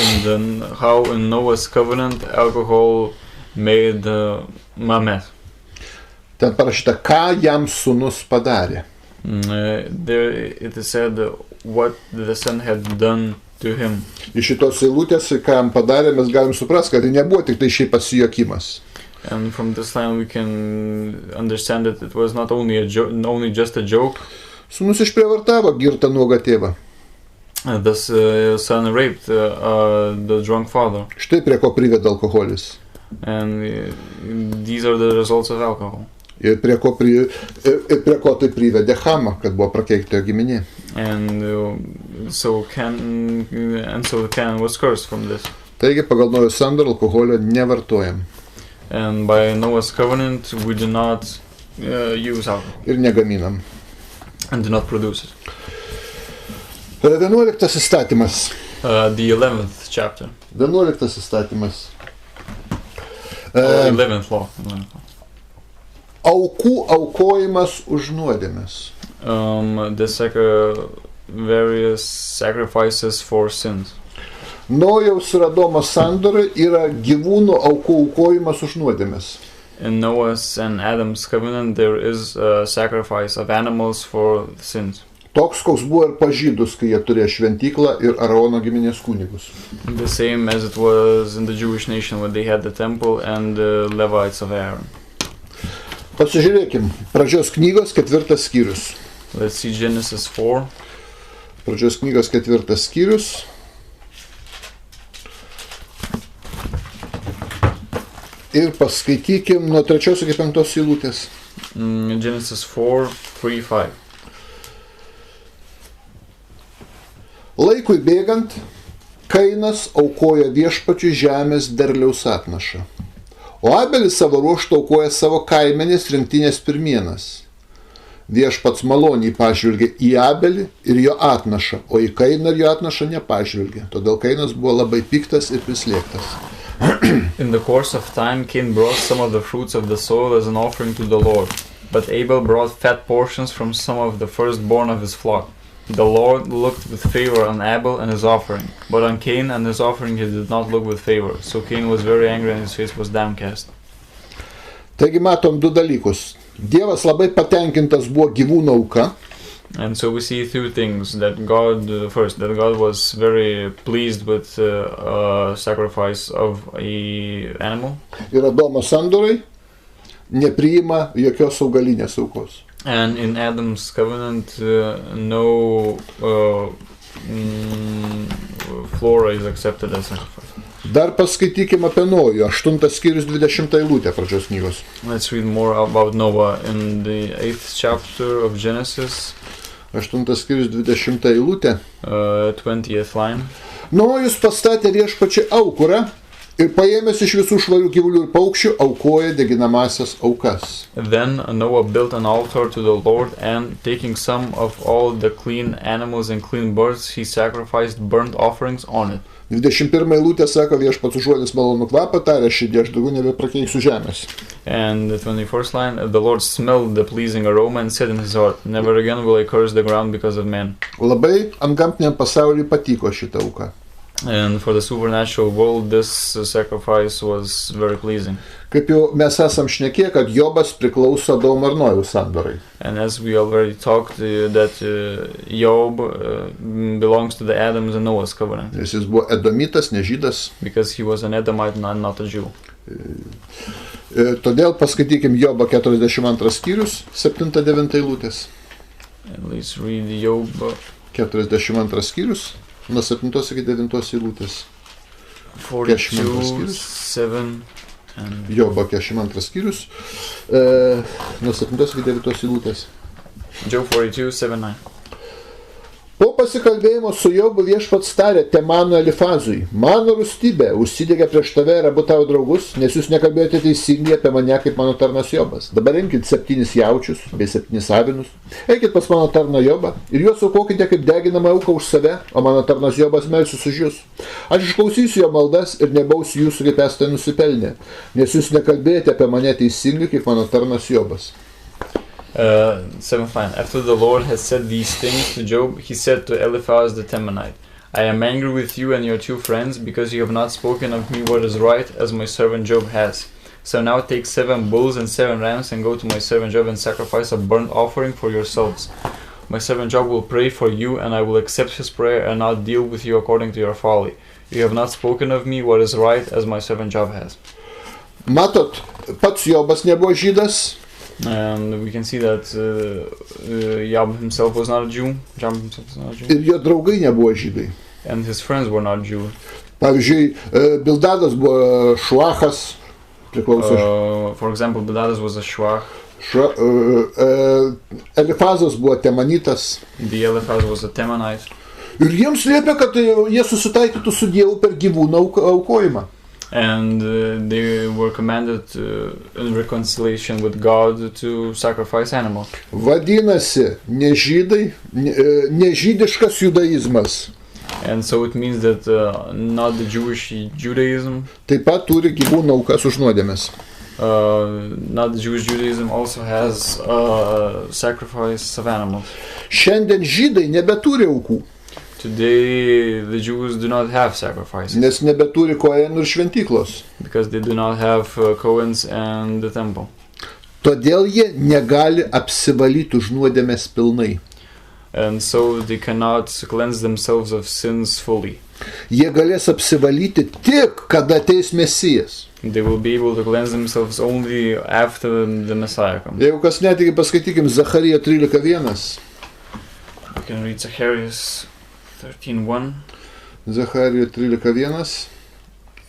how in Noah's covenant alcohol made meth. Ten parašyta, ką jam sūnus padarė. There it is said what the son had done to him. Iš šitos eilutės, ką jam padarė, mes galim suprasti, kad tai nebuvo tik tai šiaip pasijuokimas. And from this line we can understand that it was not only only just a joke. Sūnus išprievartavo girtą nuogą tėvą. This son raped the drunk father. Štai prie ko priveda alkoholis. And these are the results of alcohol. Ir prie ko tai privedė Hamą, kad buvo prakeikta jo giminė. And so Cain was cursed from this. Taigi, pagal Nojaus sandorą alkoholio nevartojam. And by Noah's covenant we do not use alcohol. Ir negaminam. And do not produce it. 11 įstatymas. The 11th chapter. 11 įstatymas. 11th law. Aukų aukojimas už nuodėmes. Various sacrifices for sins. Nojaus ir Adomo sandora yra gyvūnų aukų aukojimas už nuodėmes. In Noah's and Adam's covenant there is a sacrifice of animals for sins. Toks, koks buvo ir pažydus, kai jie turėjo šventyklą ir Aarono giminės kunigus. The same as it was in the Jewish nation when they had the temple and the Levites of Aaron. Pasižiūrėkim, pradžios knygos 4 skyrius. Let's see Genesis 4. Pradžios knygos 4 skyrius. Ir paskaitykim nuo 3 iki 5 eilutės. Genesis 4, 3, 5. Laikui bėgant, Kainas aukoja viešpačiui žemės derliaus atnašą, o Abelis savo ruožtu aukoja savo kaimenės rinktinės pirmienas. Viešpats maloniai pažvelgė į Abelį ir jo atnašą, o į Kainą ir jo atnašą nepažvelgė. Todėl Kainas buvo labai piktas ir prislėgtas. In the course of time, Cain brought some of the fruits of the soil as an offering to the Lord, but Abel brought fat portions from some of the firstborn of his flock. The Lord looked with favor on Abel and his offering, but on Cain and his offering he did not look with favor. So Cain was very angry and his face was downcast. Taigi matom du dalykus. Dievas labai patenkintas buvo gyvūnų auka. And so we see two things, that God was very pleased with sacrifice of a animal. Ir Adomo sandorai nepriima jokios augalinės aukos. And in Adam's covenant, no flora is accepted as sacrifice. Dar paskaitykime apie Nojų, 8 skyrius 20 eilutė pradžios knygos. Let's read more about Noah in the 8th chapter of Genesis. 8 skyrius 20 eilutė. 20th line. Nojus pastatė viešpačiui aukurą ir paėmęs iš visų švarių gyvulių ir paukščių aukoja deginamasias aukas. Then Noah built an altar to the Lord, and taking some of all the clean animals and clean birds, he sacrificed burnt offerings on it. 21 eilutė sako, viešpats užuodęs malonų kvapą, tarė širdį, aš daugiau nebeprakeiksiu žemės. And the 21st line, the Lord smelled the pleasing aroma and said in his heart, never again will I curse the ground because of man. Labai antgamtiniam pasauliui patiko šita auka. And for the supernatural world, this sacrifice was very pleasing. Kaip jau mes esam šnekėję, kad Jobas priklauso Adomo ir Nojaus sandorai. And as we already talked, that Job belongs to the Adam's and Noah's covenant. Jis buvo edomitas, ne žydas. Because he was an Edomite and not a Jew. Todėl paskaitykim Jobo 42 skyrius, 7-9 eilutės. And let's read Job 42 skyrius, nuo 7 iki 9 eilutės. 42, 7 and... Jobo 42 skyrius, nuo 7 iki 9 eilutės. Job 42, 7, 9. Po pasikalbėjimo su Jobu viešpats tarė Temano Elifazui, mano rūstybė užsidegė prieš tave ir abu tavo draugus, nes jūs nekalbėjote teisingai apie mane kaip mano tarnas Jobas. Dabar imkite 7 jaučius bei 7 avinus, eikit pas mano tarną Jobą ir juos aukokite kaip deginamą auką už save, o mano tarnas Jobas melsis už jūs. Aš išklausysiu jo maldas ir nebausiu jūsų kaip esate nusipelnę, nes jūs nekalbėjote apie mane teisingai kaip mano tarnas Jobas. 7th line. After the Lord had said these things to Job, he said to Eliphaz the Temanite, I am angry with you and your 2 friends, because you have not spoken of me what is right, as my servant Job has. So now take 7 bulls and 7 rams, and go to my servant Job and sacrifice a burnt offering for yourselves. My servant Job will pray for you, and I will accept his prayer and not deal with you according to your folly. You have not spoken of me what is right, as my servant Job has. Matot, pats Jobas nebuvo žydas. And we can see that Job himself was not a Jew. Job himself was not a Jew. Ir jo draugai nebuvo žydai. And his friends were not Jews. Pavyzdžiui, Bildadas buvo šuachas, priklauso. For example, Bildadas was a Shuach. Elifazas buvo temanitas. The Eliphaz was a Temanite. Ir jiems liepia, kad jie susitaikytų su Dievu per gyvūną aukojimą. And they were commanded in reconciliation with God to sacrifice animals. Vadinasi, nežydiškas judaizmas. And so it means that not the Jewish Judaism. Taip pat turi gyvūnų aukas už nuodėmes. Not the Jewish Judaism also has sacrifice of animals. Šiandien žydai nebeturi aukų. Today the Jews do not have sacrifices. Nes nebeturi kohenų ir šventyklos. Because they do not have Cohens and the temple. Todėl jie negali apsivalyti už nuodėmes pilnai. And so they cannot cleanse themselves of sins fully. Jie galės apsivalyti tik, kada ateis Mesijas. They will be able to cleanse themselves only after the Messiah comes. Jeigu kas netiki, paskaitykim Zachariją 13:1. We can read Zacharias 13:1. Zachariją 13:1.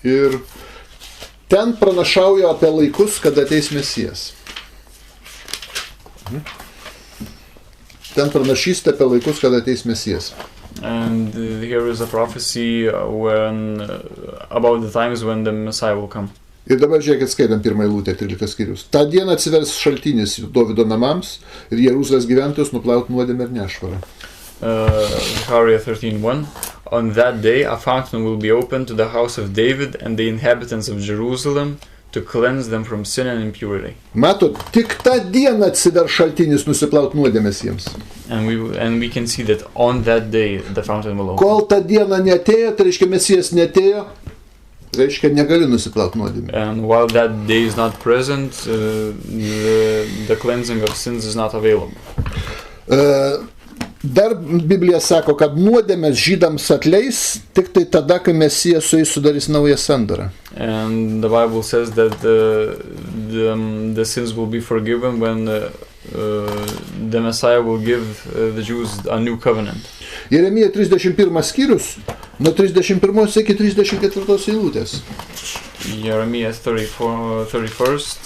Ir ten pranašauja apie laikus, kada ateis Mesijas. Ten pranašystė apie laikus, kada ateis Mesijas. And here is a prophecy about the times when the Messiah will come. Ir dabar žiūrėkit, skaitam pirmą eilutę, 13 skyrius. Ta diena atsivers šaltinis Dovido namams ir Jeruzalės gyventojus nuplaut nuodėmę ir nešvarą. Zechariah 13:1. On that day a fountain will be opened to the house of David and the inhabitants of Jerusalem to cleanse them from sin and impurity. Matot, tik tą dieną atsivers šaltinis nusiplaut nuodėmės jiems. And we can see that on that day the fountain will open. Kol ta diena neatėjo, tai reiškia Mesijas neatėjo, reiškia negali nusiplaut nuodėmę. And while that day is not present, the cleansing of sins is not available. Dar Biblija sako, kad nuodėmės žydams atleis tik tai tada, kai Mesijas su jais sudarys naują sandorą. And the Bible says that the sins will be forgiven when the Messiah will give the Jews a new covenant. Jeremija 31 skyrius, nuo 31 iki 34 eilutės. Jeremiah 31st.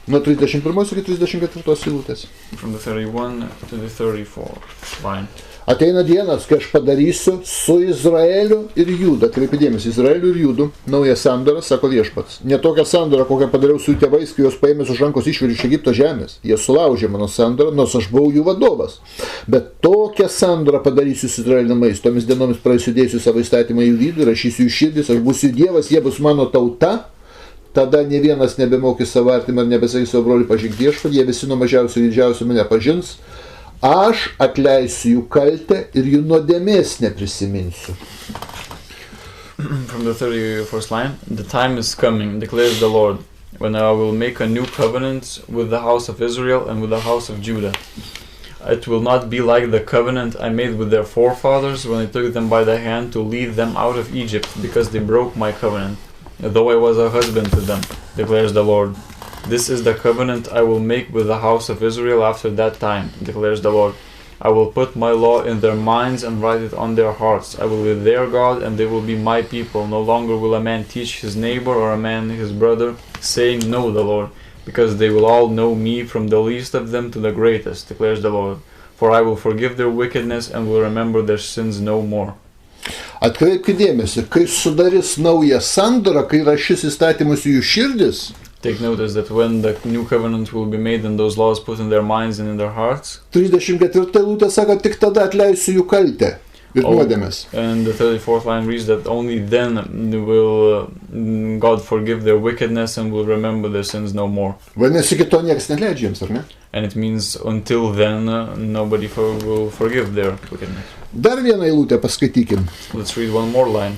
Nuo 31 iki 34 eilutės. From the 31 to the 34 line. Ateina dienas, kai aš padarysiu su Izraeliu ir Juda, kreipiu dėmesį, Izraeliu ir Judu, naują sandorą, sako Viešpats. Ne tokią sandorą, kokią padariau su jų tėvais, kai juos paėmęs už rankos išvedžiau iš Egipto žemės. Jie sulaužė mano sandorą, nors aš buvau jų vadovas. Bet tokią sandorą padarysiu su Izraelio namais. Tomis dienomis prasidėsiu savo įstatymą jų vidų, rašysiu jų širdis, aš būsiu Dievas, jie bus mano tauta. Tada ne vienas nebemokys savo artimą ir nebesakys savo broliui pažink Viešpatį, jie visi nuo mažiausio ir didžiausio mane pažins. Aš atleisiu jų kaltę ir jų nuodėmės neprisiminsiu. From the 31st line, the time is coming, declares the Lord, when I will make a new covenant with the house of Israel and with the house of Judah. It will not be like the covenant I made with their forefathers when I took them by the hand to lead them out of Egypt, because they broke my covenant, though I was a husband to them, declares the Lord. This is the covenant I will make with the house of Israel after that time, declares the Lord. I will put my law in their minds and write it on their hearts. I will be their God and they will be my people. No longer will a man teach his neighbor or a man his brother, saying, know the Lord, because they will all know me from the least of them to the greatest, declares the Lord. For I will forgive their wickedness and will remember their sins no more. Atkreipkite dėmesį, kai sudarys naują sandorą, kai rašys įstatymus į jų širdis. Take notice that when the new covenant will be made and those laws put in their minds and in their hearts. 34 eilutė sako, tik tada atleisiu jų kaltę ir nuodėmes. And the 34th line reads that only then will God forgive their wickedness and will remember their sins no more. Vadinasi, kito niekas neleidžia jiems, ar ne? And it means until then nobody will forgive their wickedness. Dar vieną eilutę paskaitykim. Let's read one more line.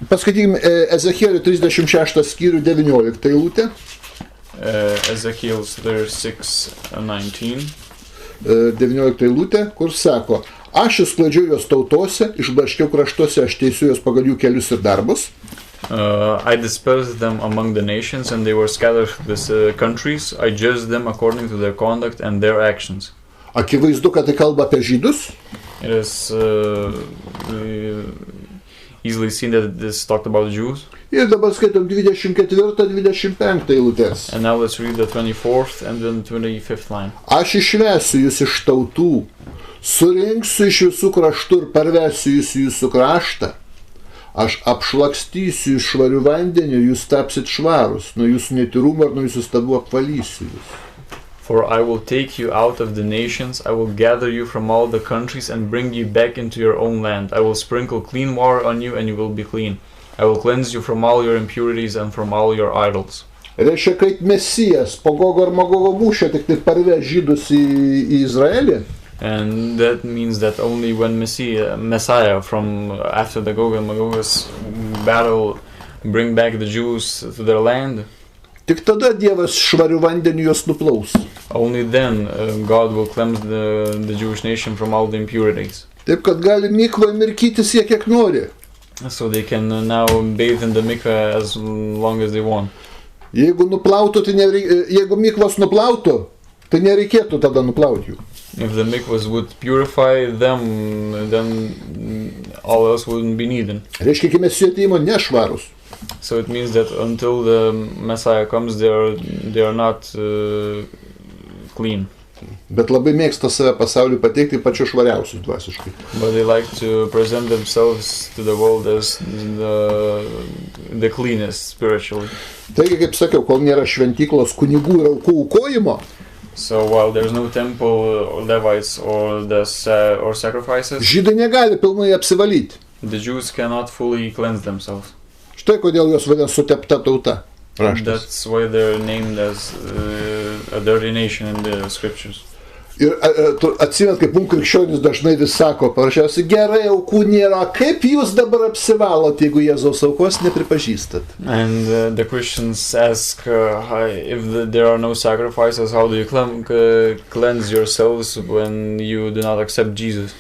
Paskaitykim Ezechielio 36 skyrių 19 eilutę. Ezekiel 36:19. 19 eilutė, kur sako, aš išskladžiau jos tautose, išbarškiau kraštuose, aš teisiu jos pagal jų kelius ir darbus. I dispersed them among the nations, and they were scattered through the countries. I judged them according to their conduct and their actions. Akivaizdu, kad tai kalba apie žydus. It is easily seen that this talked about Jews. Ir dabar skaitom 24-25 eilutės. And now let's read the 24th and then 25th line. Aš išvesiu jūs iš tautų, surinksiu iš jūsų kraštų ir parvesiu jūs į jūsų kraštą. Aš apšlakstysiu iš švarių vandenių, jūs tapsit švarus, nuo jūsų netyrumo ir nuo jūsų stabų apvalysiu jūs. For I will take you out of the nations, I will gather you from all the countries and bring you back into your own land. I will sprinkle clean water on you and you will be clean. I will cleanse you from all your impurities and from all your idols. Reiškia, kad Mesijas po Gogo ir Magogo mūšio tik tai parveš žydus į Izraelį. And that means that only when Messiah from after the Gog and Magog's battle bring back the Jews to their land. Tik tada Dievas švarių vandenių juos nuplaus. Only then God will cleanse the Jewish nation from all the impurities. Taip, kad gali mikvą mirkytis jie kiek nori. So they can now bathe in the mikveh as long as they want. Jeigu nuplautų, tai jeigu mikvas nuplautų, tai nereikėtų tada nuplauti jų. If the mikvahs would purify them, then all else wouldn't be needed. Reiškia, iki Mesijo ateimo nešvarus. So it means that until the Messiah comes, they are not clean. Bet labai mėgsta save pasauliui pateikti pačiu švariausiu dvasiškai. But they like to present themselves to the world as the cleanest spiritually. Taigi, kaip sakiau, kol nėra šventyklos kunigų ir aukų aukojimo, so while there's no temple, or Levites, or sacrifices, žydai negali pilnai apsivalyti. The Jews cannot fully cleanse themselves. Štai kodėl jos vadina sutepta tauta. Raštas. That's why they're named as a dirty nation in the scriptures. Ir atsimenat, kaip mums krikščionys dažnai vis sako, parašiausiai, gerai, aukų nėra, kaip jūs dabar apsivalot, jeigu Jėzaus aukos nepripažįstat? And the Christians ask, if there are no sacrifices, how do you cleanse yourselves when you do not accept Jesus?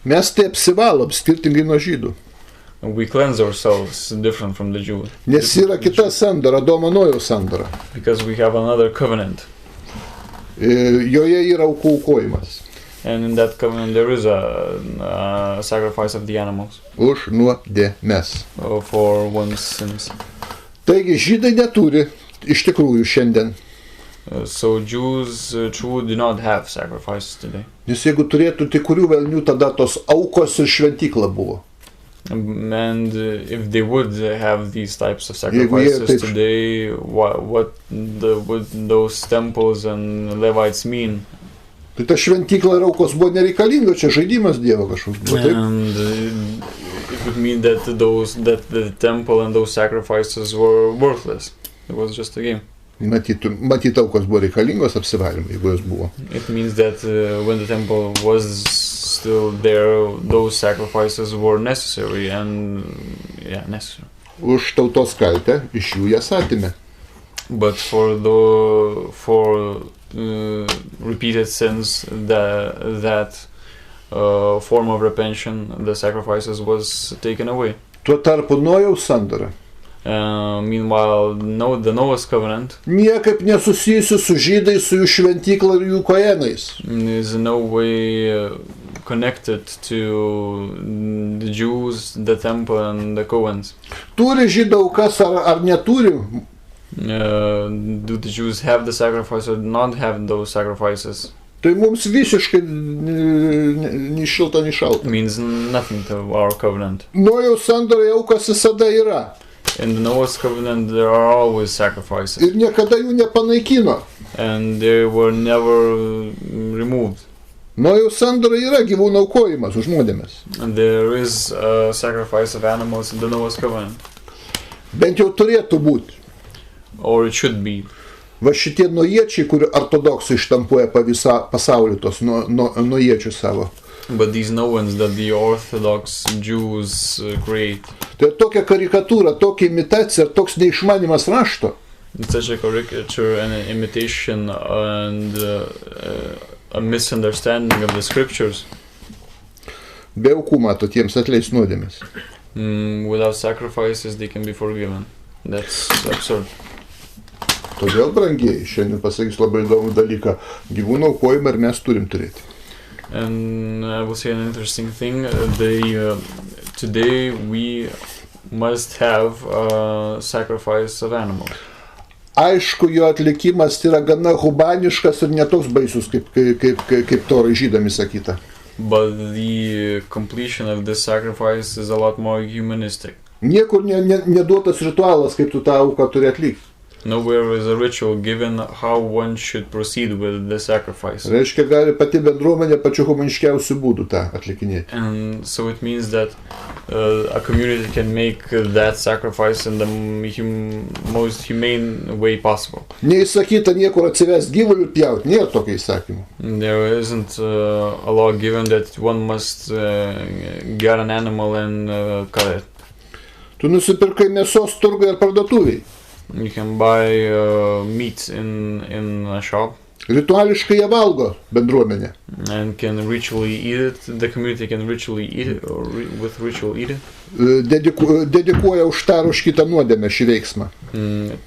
Mes tai apsivalom, skirtingai nuo žydų. We cleanse ourselves different from the Jews. Nes yra kita sandora, Adomo Nojaus sandora. Because we have another covenant. Joje yra aukų aukojimas. And in that covenant there is a sacrifice of the animals. Už nuodėmes. For one's sins. Taigi žydai neturi iš tikrųjų šiandien. So Jews true do not have sacrifices today. Nes jeigu turėtų tik kurių velnių, tada tos aukos ir šventykla buvo. And if they would have these types of sacrifices today, what would those temples and Levites mean? Tai ta šventykla ir aukos buvo nereikalinga, čia žaidimas Dievo kažkoks buvo. And it would mean that the temple and those sacrifices were worthless. It was just a game. Matyt, aukos buvo reikalingos apsivalymui, jeigu jos buvo. It means that when the temple was still there, those sacrifices were necessary and necessary. Už tautos kaltę iš jų jas atėmė. But for repeated sins, that form of repentance, the sacrifices was taken away. Tuo tarpu Nojaus sandora. Meanwhile, the Noah's covenant niekaip nesusijusi su žydais, su jų šventykla ir jų kojenais. Is in no way connected to the Jews, the temple and the Cohens. Turi žydų aukas ar neturi? Do the Jews have the sacrifice or not have those sacrifices? Tai mums visiškai ni šilta, ni šalta. Means nothing to our covenant. Nojaus sandorai aukas visada yra. In the Noah's covenant there are always sacrifices. Ir niekada jų nepanaikino. And they were never removed. Nojaus sandorai yra gyvūnų aukojimas už nuodėmes. And there is a sacrifice of animals in the Noah's covenant. Bent jau turėtų būti. Or it should be. Va šitie nojiečiai, kur ortodoksai štampuoja pa visą pasaulį tos nojiečius savo. But these Noans that the Orthodox Jews create. Tai tokia karikatūra, tokia imitacija, toks neišmanimas rašto. It's such a caricature and an imitation and a misunderstanding of the scriptures. Be aukų, matot, jiems atleis nuodėmės. Without sacrifices, they can be forgiven. That's absurd. Todėl, brangieji, šiandien pasakysiu labai įdomų dalyką. Gyvūnų aukojimą ir mes turim turėti. And I will say an interesting thing. Today we must have a sacrifice of animals. Aišku, jo atlikimas yra gana humaniškas ir netoks baisus, kaip torai žydami sakyta. But the completion of this sacrifice is a lot more humanistic. Niekur neduotas ritualas, kaip tu tą auką turi atlikti. Nowhere is a ritual given how one should proceed with the sacrifice. Reiškia, gali pati bendruomenė pačiu humaniškiausiu būdu tą atlikinėti. And so it means that a community can make that sacrifice in the most humane way possible. Neįsakyta niekur atsivest gyvulių ir pjauti, nėra tokio įsakymo. There isn't a law given that one must get an animal and cut it. Tu nusipirkai mėsos turguje ar parduotuvėje. You can buy meat in a shop. Rituališkai jie valgo bendruomenė. And can ritually eat it. The community can ritually eat it, or with ritual eat it. Dedikuoja už tą ar už kitą nuodėmę šį veiksmą.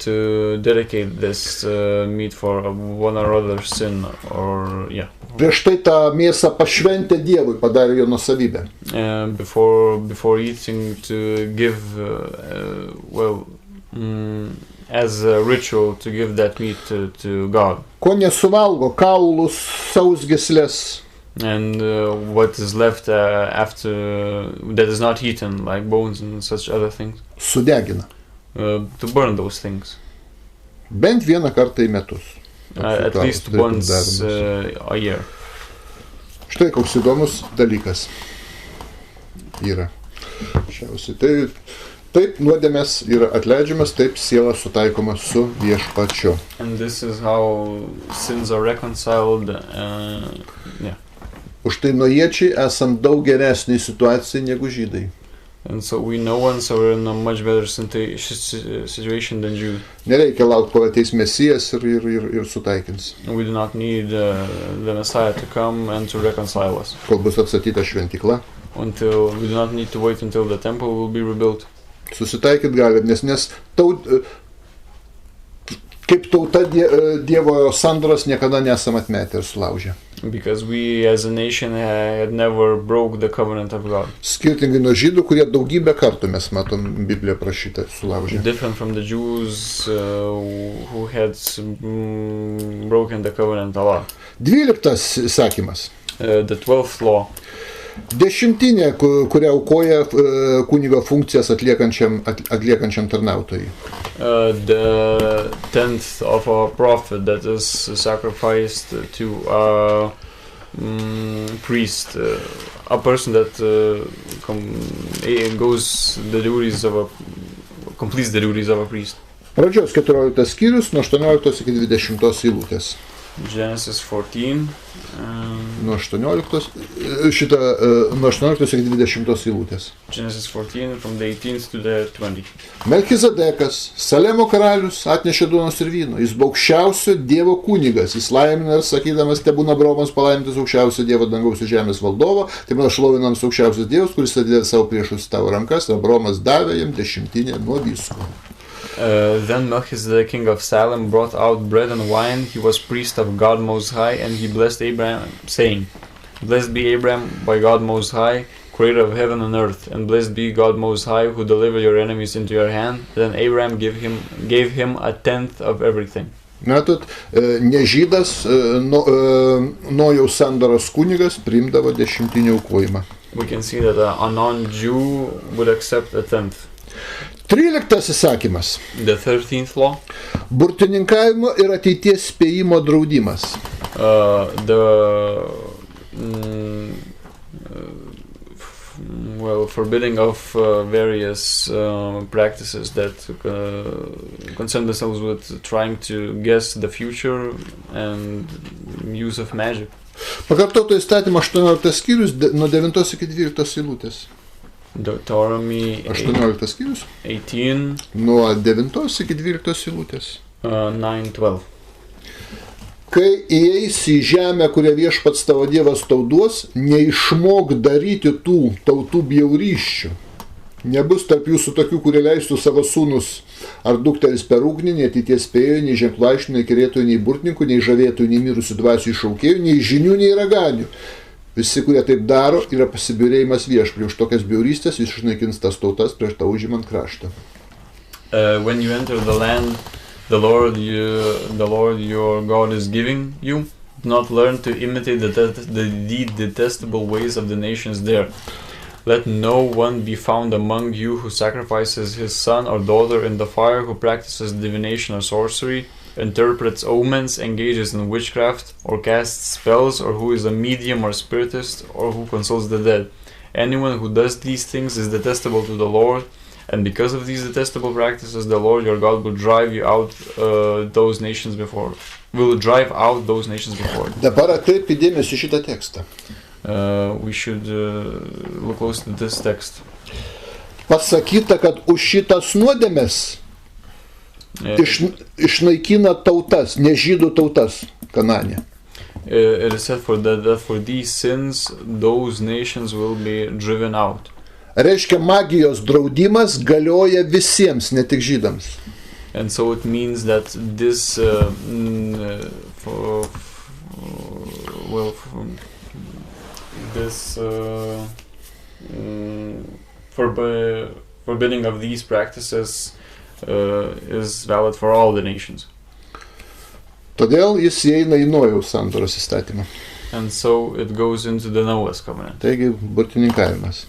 To dedicate this meat for one or other sin, or yeah. Prieš tai tą mėsą pašventė Dievui, padarė jo nuosavybę. Before eating, to give as a ritual to give that meat to God. Ko nesuvalgo, kaulus, sausgyslės. And what is left after that is not eaten, like bones and such other things. Sudegina. To burn those things. Bent vieną kartą į metus. At least once a year. Štai koks įdomus dalykas yra. Šiausiai. Taip nuodėmės yra atleidžiamas, taip siela sutaikoma su Viešpačiu. And this is how sins are reconciled. Yeah. Už tai nojiečiai esam daug geresnėj situacijai negu žydai. And so we know once are in a much better situation than Jews. Nereikia laukti, kol ateis Mesijas ir sutaikins. We do not need the Messiah to come and to reconcile us. Kol bus atstatyta šventykla. We do not need to wait until the temple will be rebuilt. Susitaikyt gali, nes kaip tauta Dievo sandoros niekada nesam atmetę ir sulaužę. Because we as a nation had never broke the covenant of God. Skirtingai nuo žydų, kurie daugybę kartų mes matom Bibliją prašytą sulaužę. Different from the Jews who had broken the covenant a lot. 12 įsakymas. The 12th law. 10, kurią aukoja kunigo funkcijas atliekančiam tarnautojui. The 10th of a prophet that is sacrificed to a priest, a person that completes the duties of a priest. Pradžios 14 skyrius nuo 18 iki 20 eilutės. Genesis 14. Nuo 18 iki 20 eilutės. Genesis 14 from the 18th to the 20th. Melchizedekas, Salemo karalius, atnešė duonos ir vyno. Jis buvo aukščiausio Dievo kunigas. Jis laimina ir sakydamas, tebūna Abraomas palaimintas aukščiausio Dievo dangaus ir žemės valdovo. Taip mes šlovinams aukščiausias Dievas, kuris atidavė savo priešus tavo rankas. Abraomas davė jam 10 nuo visko. Then Melchizedek, king of Salem, brought out bread and wine. He was priest of God Most High, and he blessed Abraham, saying, Blessed be Abraham by God Most High, creator of heaven and earth, and blessed be God Most High, who delivered your enemies into your hand. Then Abraham gave him a 10th of everything. Matot, nežydas, Nojaus sandoros kunigas priimdavo 10 aukojimą. We can see that a non-Jew would accept a 10th. 13 įsakymas. The 13th law. Burtininkavimo ir ateities spėjimo draudimas. Forbidding of various practices that concern themselves with trying to guess the future and use of magic. Pakartoto įstatymo 18 skyrius nuo 9 iki 12 eilutės. Deuteronomy 18 skyrius 18 nuo 9 iki 12 eilutės. 9-12. kai įeisi į žemę, kurią viešpats tavo Dievas tau duos, neišmok daryti tų tautų bjaurysčių. Nebus tarp jūsų tokių, kurie leistų savo sūnus ar dukteris per ugnį, nei ateities spėjo, nei ženklaiščių, nei kerėtojų, nei burtininkų, nei žavėtojų, nei mirusių dvasių iššaukėjų, nei žinių, nei raganių. Visi, kurie taip daro, yra pasibjaurėjimas viešpačiui. Už tokias bjaurystės jis išnaikins tas tautas prieš tą užimant kraštą. When you enter the land the Lord your God is giving you, do not learn to imitate the detestable ways of the nations there. Let no one be found among you who sacrifices his son or daughter in the fire, who practices divination or sorcery, interprets omens, engages in witchcraft, or casts spells, or who is a medium or spiritist, or who consults the dead. Anyone who does these things is detestable to the Lord, and because of these detestable practices, the Lord your God will drive out those nations before. Dabar atkreipkite dėmesį šitą tekstą. We should look close to this text. Pasakyta, kad už šitas nuodėmes išnaikina tautas, ne žydų tautas Kanane. It is said that for these sins, those nations will be driven out. Reiškia, magijos draudimas galioja visiems, ne tik žydams. And so it means that this forbidding of these practices is valid for all the nations. Todėl jis įeina į Nojaus sandoros įstatymą. And so it goes into the Noah's covenant. Taigi, burtininkavimas,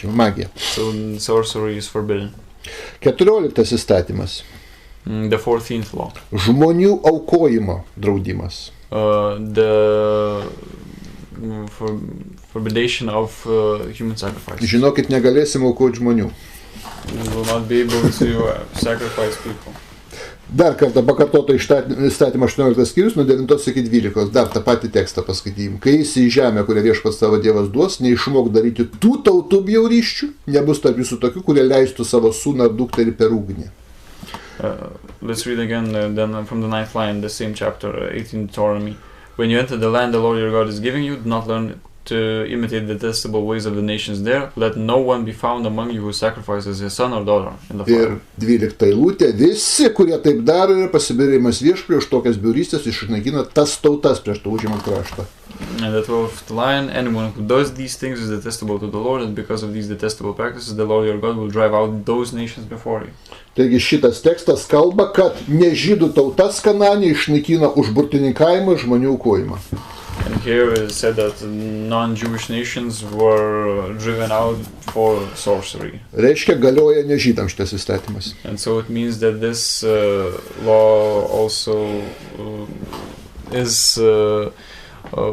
magija. So sorcery is forbidden. 14 įstatymas. The 14th law. Žmonių aukojimo draudimas. The forbidation of human sacrifice. Žinokit, negalėsim aukoti žmonių. We will not be able to sacrifice people. Dar kartą pakartoto įstatymą 18 skyrius nuo 9 iki 12. Dar tą patį tekstą paskaitykim. Kai eisi į žemę, kurią viešpats tavo Dievas duos, neišmok daryti tų tautų bjaurysčių, nebus tarp jūsų tokių, kurie leistų savo sūną ar dukterį per ugnį. Let's read again then from the 9th line, the same chapter, 18 Deuteronomy. When you enter the land the Lord your God is giving you, do not learn to imitate the detestable ways of the nations there. Let no one be found among you who sacrifices his son or daughter in the fire. Ir 12 eilutė, visi, kurie taip daro, yra pasibjaurėjimas viešpačiui, už tokias bjaurystes išnaikina tas tautas prieš tą užimant kraštą. And the 12th line, anyone who does these things is detestable to the Lord, and because of these detestable practices, the Lord your God will drive out those nations before you. Taigi šitas tekstas kalba, kad ne žydų tautas Kanane išnaikina už burtininkavimą ir žmonių aukojimą. And here it said that non-Jewish nations were driven out for sorcery. Reiškia, galioja ne žydams šitas įstatymas. And so it means that this law also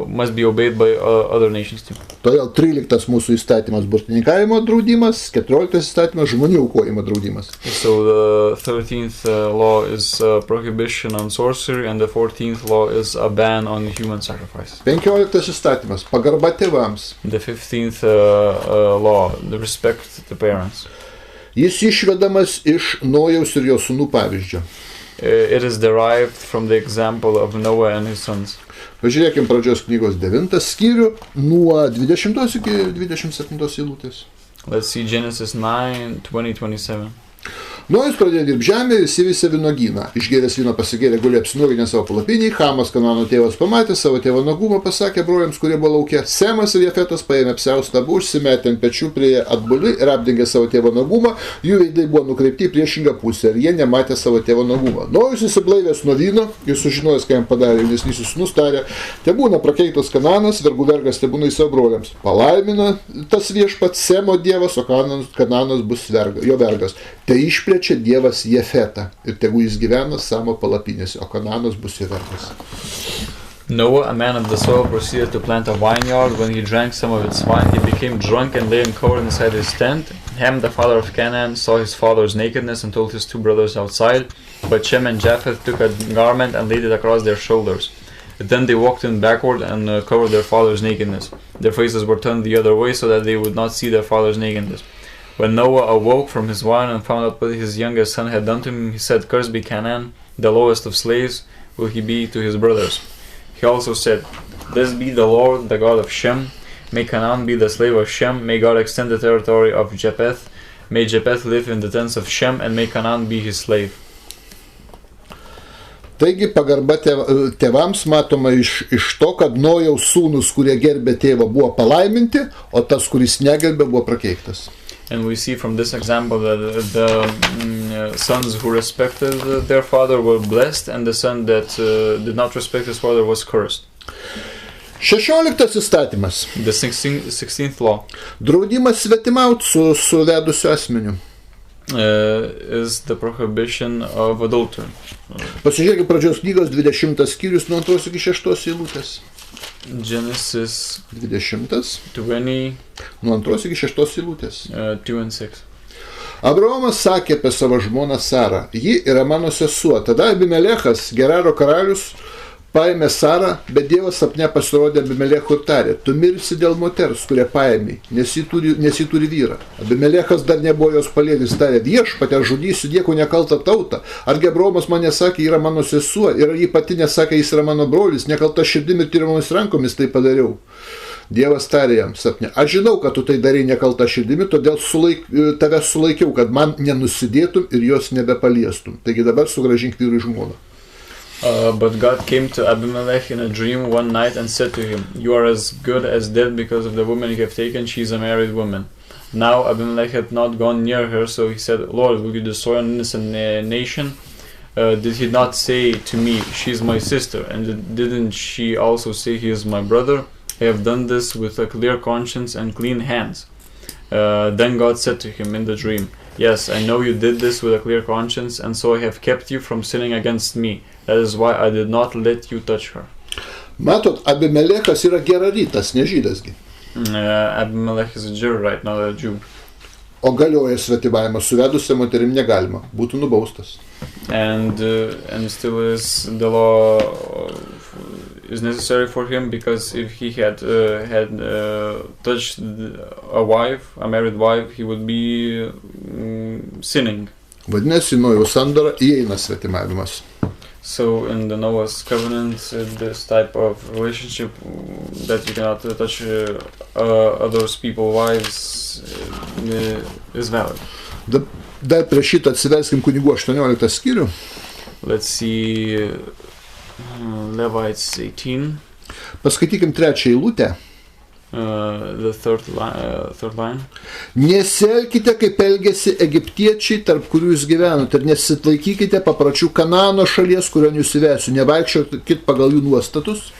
must be obeyed by other nations too. Todėl 13 mūsų įstatymas burtininkavimo draudimas, 14 įstatymas žmonių aukojimo draudimas. So the 13th law is prohibition on sorcery, and the 14th law is a ban on human sacrifice. 15 įstatymas pagarba tėvams. The 15th law, the respect to parents. Jis išvedamas iš Nojaus ir jo sūnų pavyzdžio. It is derived from the example of Noah and his sons. Pažiūrėkime pradžios knygos 9 skyrių nuo 20 iki 27 eilutės. Let's see Genesis 9, 20-27. Nojus pradėjo dirbti žemę ir įsiveisė vynuogyną. Išgėręs vyno pasigėrė, gulė apsinuoginę savo palapinį. Hamas, Kanano tėvas, pamatė savo tėvo nuogumą, pasakė broliams, kurie buvo lauke. Semas ir Jafetas paėmė apsiaustą abu, užsimetė ant pečių prie atbuli ir apdengė savo tėvo nuogumą. Jų veidai buvo nukreipti į priešingą pusę ir jie nematė savo tėvo nuogumą. Nojus įsiblaivęs nuo vyno ir sužinojęs, ką jam padarė jaunesnysis sūnus, tarė: tebūna prakeiktas Kananas, vergų vergas tebūna į savo broliams. Palaimina tas viešpats Semo dievas, o Kananas bus jo vergas. Tai išplečia Dievas Jafetą ir tegu jis gyvena Samo palapinėse, o Kananas bus jo vergas. Noah, a man of the soil, proceeded to plant a vineyard. When he drank some of its wine, he became drunk and lay uncovered inside his tent. Ham, the father of Canaan, saw his father's nakedness and told his two brothers outside. But Shem and Japheth took a garment and laid it across their shoulders. Then they walked in backward and covered their father's nakedness. Their faces were turned the other way so that they would not see their father's nakedness. When Noah awoke from his wine and found out what his youngest son had done to him, he said, "Cursed be Canaan, the lowest of slaves will he be to his brothers." He also said, "Blessed be the Lord, the God of Shem. May Canaan be the slave of Shem. May God extend the territory of Japheth. May Japheth live in the tents of Shem, and may Canaan be his slave." Taigi pagarba tėvams matoma iš to, kad Nojaus sūnus, kurie gerbė tėvą, buvo palaiminti, o tas, kuris negerbė, buvo prakeiktas. And we see from this example that the sons who respected their father were blessed, and the son that did not respect his father was cursed. 16 įstatymas. The 16th law Draudimas svetimauti su vedusiu asmeniu. Is the prohibition of adultery. Pasižiūrėkime pradžios knygos 20 skyrius nuo 2 iki 6 eilutės. Genesis 20 nuo 2 iki 6 eilutės. 2 and 6. Abraomas sakė apie savo žmoną Sarą: "Ji yra mano sesuo." Tada Abimelechas, Geraro karalius, paėmė Sarą, bet Dievas sapne pasirodė Abimelechui ir tarė: "Tu mirsi dėl moters, kurią paėmei, nes ji turi vyrą." Abimelechas dar nebuvo jos palėdis, tarė: "Viešpatie, aš žudysiu nieko nekaltą tautą. Argi Abraomas man nesakė, yra mano sesuo, ir ji pati nesakė, jis yra mano brolis, nekalta širdimi ir tyrimomis rankomis tai padariau." Dievas tarė jam sapne: "Aš žinau, kad tu tai darai nekalta širdimi, todėl tave sulaikiau, kad man nenusidėtum ir jos nebepaliestum. Taigi dabar sugrąžink vyrui žmoną." But God came to Abimelech in a dream one night and said to him, "You are as good as dead because of the woman you have taken. She is a married woman." Now Abimelech had not gone near her, so he said, "Lord, will you destroy an innocent nation? Did he not say to me, 'She is my sister'? And didn't she also say, 'He is my brother'? I have done this with a clear conscience and clean hands." Then God said to him in the dream, "Yes, I know you did this with a clear conscience, and so I have kept you from sinning against me. That is why I did not let you touch her." Matot, Abimelechas yra gerarytas, ne žydasgi. Abimelech is a Jew right now, a Jew. O galioja svetimavimas su vedusia moterim negalima, būtų nubaustas. And still is the law is necessary for him, because if he had touched a wife, a married wife, he would be sinning. Vadinasi, Nojaus sandora įeina svetimavimas. So in the Noah's covenant, this type of relationship that you cannot touch others people's wives is valid. Dar prieš šitą atsiverskim Kunigų 18 skyrių. Let's see Levites 18. Paskaitykim 3 eilutę. The third line. Nesielkite, kaip elgėsi egiptiečiai, tarp kurių jūs gyvenote, ir nesitlaikykite papročių Kanaano šalies, kurio jūs įvesiu. Nevaikščiokit pagal jų nuostatus.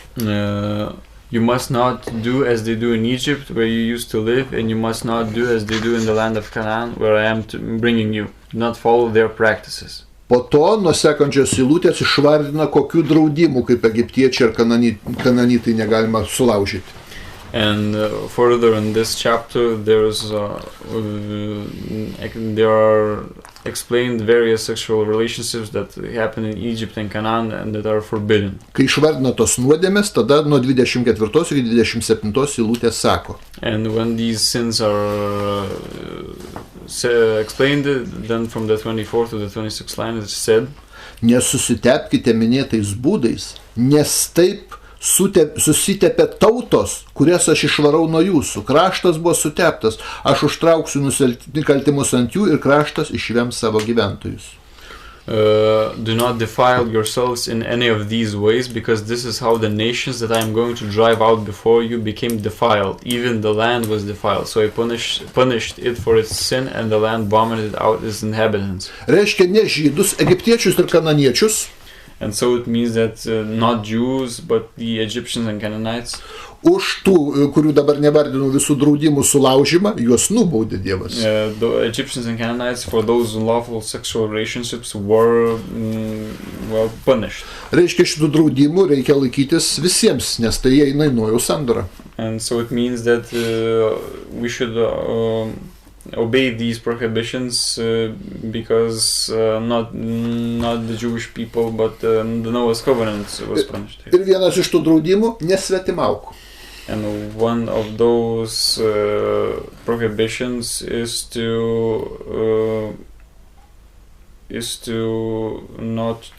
You must not do as they do in Egypt, where you used to live, and you must not do as they do in the land of Canaan, where I am bringing you. Do not follow their practices. Po to nuo sekančios eilutės išvardina, kokių draudimų, kaip egiptiečiai ir kananitai negalima sulaužyti. And further in this chapter, there are explained various sexual relationships that happen in Egypt and Canaan and that are forbidden. Kai išvardina tos nuodėmės, tada nuo 24 iki 27 eilutės sako. And when these sins are explained, then from the 24th to the 26th line it said, "Nesusitepkite minėtais būdais, nes taip susitepė tautos, kurias aš išvarau nuo jūsų. Kraštas buvo suteptas, aš užtrauksiu nusikaltimus ant jų ir kraštas išvems savo gyventojus." Do not defile yourselves in any of these ways, because this is how the nations that I am going to drive out before you became defiled. Even the land was defiled, so I punished it for its sin, and the land vomited out its inhabitants. Reiškia ne žydus, egiptiečius ir kananiečius. And so it means that not Jews, but the Egyptians and Canaanites. Už tų, kurių dabar nevardinu visų draudimų sulaužimą, juos nubaudė Dievas. The Egyptians and Canaanites, for those unlawful sexual relationships, were punished. Reiškia, šitų draudimų reikia laikytis visiems, nes tai įeina į Nojaus sandorą. And so it means that we should obey these prohibitions, because not the Jewish people, but the Noah's covenant was punished. Ir vienas iš tų draudimų - nesvetimauk. And one of those prohibitions is to not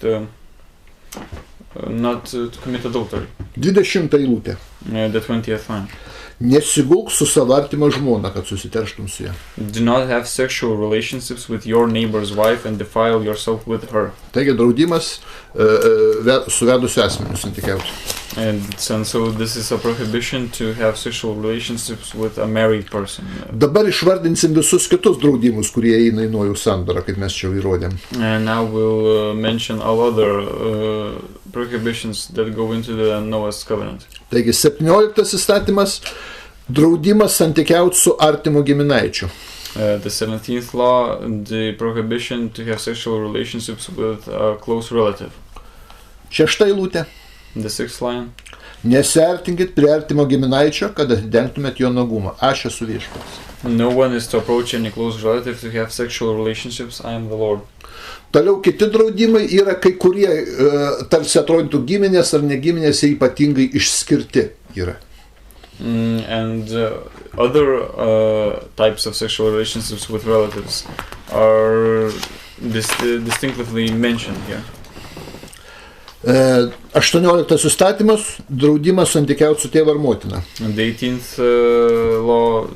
not to commit adultery. 20 eilutė. The 20th line. Nesigulk su savo artima žmona, kad susiterštum su ja. Do not have sexual relationships with your neighbor's wife and defile yourself with her. Taigi draudimas suvedusiu asmeniu santykiauti. And so this is a prohibition to have sexual relationships with a married person. Dabar išvardinsim visus kitus draudimus, kurie eina į Nojaus sandorą, kaip mes čia įrodėm. And now we'll mention all other prohibitions that go into the Noah's covenant. Taigi 17 įstatymas draudimas santykiauti su artimu giminaičiu. The 17th law, the prohibition to have sexual relationships with a close relative. 6 eilutė. The 6th line. Nesiartinkit prie artimo giminaičio, kad atidengtumėt jo nuogumą. Aš esu viešpats. No one is to approach any close relative to have sexual relationships. I am the Lord. Toliau kiti draudimai yra kai kurie tarsi atrodytų giminės ar negiminės ypatingai išskirti yra. And other types of sexual relationships with relatives are distinctively mentioned here. 18 įstatymas draudimas santykiauti su tėvu ar motina. The 18th law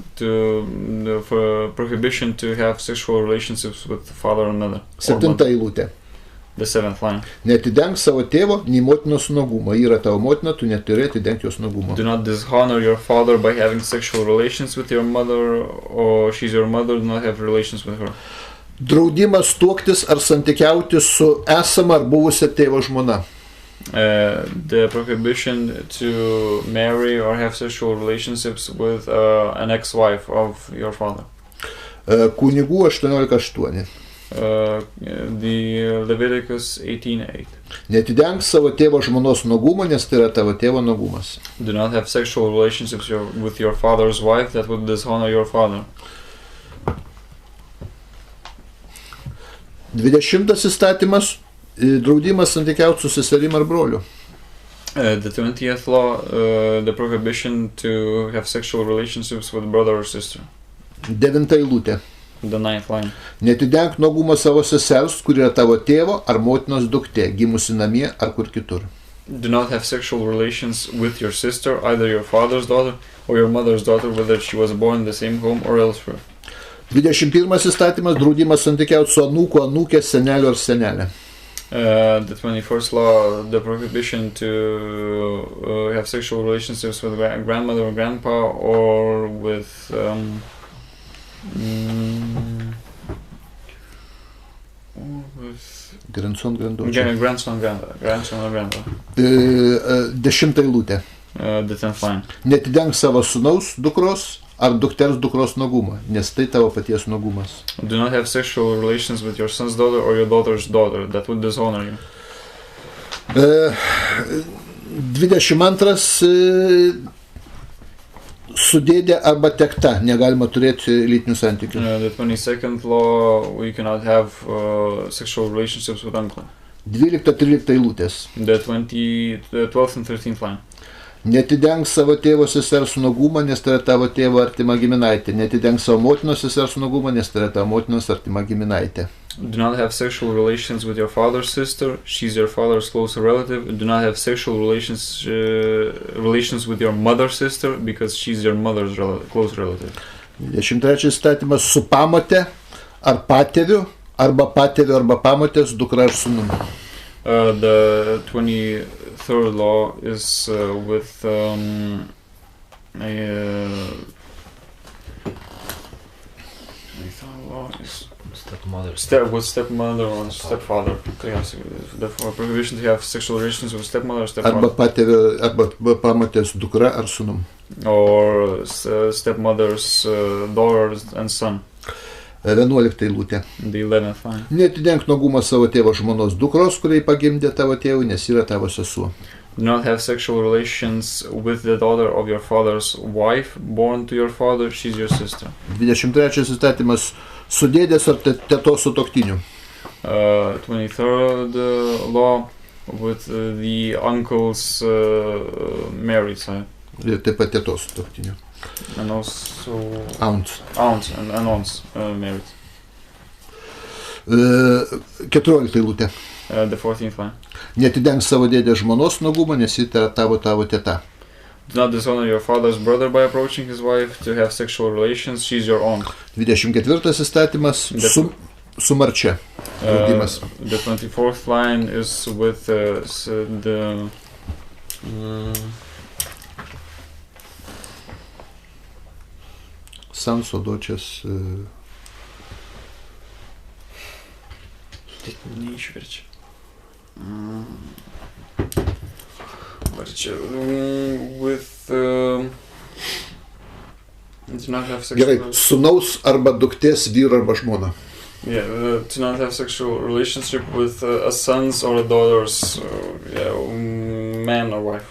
for prohibition to have sexual relationships with father and mother. 7 eilutė. The 7th line. Neatidenk savo tėvo, nei motinos nuogumo. Yra tavo motina, tu neturi atidengti jos nuogumo. Do not dishonor your father by having sexual relations with your mother, or she's your mother, do not have relations with her. Draudimas tuoktis ar santykiauti su esama ar buvusia tėvo žmona. The prohibition to marry or have sexual relationships with an ex-wife of your father. Kunigų 18.8. The Leviticus 18:8. Neatidenk savo tėvo žmonos nuogumo, nes tai yra tavo tėvo nuogumas. Do not have sexual relationships with your father's wife, that would dishonor your father. 20 įstatymas draudimas santykiauti su seserim ar broliu. The 20th law, the prohibition to have sexual relationships with brother or sister. 9 eilutė. The 9th line. Neatidenk nuogumo savo sesers, kur yra tavo tėvo ar motinos duktė, gimusi namie ar kur kitur. Do not have sexual relations with your sister, either your father's daughter or your mother's daughter, whether she was born in the same home or elsewhere. 21 įstatymas draudimas santykiauti su anūku, anūkė, seneliu ar senelė. The 21st law, the prohibition to have sexual relationships with grandmother or grandpa, or with grandson, grandaughter. Grandson or grandpa. 10 eilutė. The 10th line. Neatidenk savo sūnaus, dukros ar dukters dukros nuogumą, nes tai tavo paties nuogumas. Do not have sexual relations with your son's daughter or your daughter's daughter, that would dishonor you. 22 su dėdė arba tekta negalima turėti lytinių santykių. The 22nd law, we cannot have sexual relationships with uncle. 12-13 eilutės. The 12th and 13th line. Neatidenk savo tėvo sesers nuogumą, nes tai yra tavo tėvo artima giminaitė. Neatidenk savo motinos sesers nuogumą, nes tai yra tavo motinos artima giminaitė. Do not have sexual relations with your father's sister. She's your father's close relative. Do not have sexual relations with your mother's sister, because she's your mother's close relative. 23 įstatymas su pamote ar patėviu, arba patėviu arba pamotės dukra ar sūnumi. The 23rd law is with the law is with stepmother or stepfather. The prohibition to have sexual relations with stepmother or stepfather. Arba patėviu arba pamotės dukra ar sūnum. Or stepmother's daughter and son. 11 eilutė. The 11th line. Neatidenk nuogumą savo tėvo žmonos dukros, kuriai pagimdė tavo tėvų, nes yra tavo sesuo. Do not have sexual relations with the daughter of your father's wife, born to your father, she's your sister. 23 įstatymas su dėdės ar tetos sutuoktiniu. 23rd law with the uncle's married side. Ir taip pat tetos sutuoktiniu. And also aunts and aunts married. 14 eilutė. The 14th line. Netidenk savo dėdės žmonos nuogumą, nes ji yra tavo teta. Do not dishonor your father's brother by approaching his wife to have sexual relations. She's your own. 24 įstatymas su marčia. Draudimas. The 24th line is with the Sanso dočias. Neišverčia. With do not have sexual. Gerai, sūnaus arba duktės vyro arba žmona. Yeah, to not have sexual relationship with a son's or a daughter's man or wife.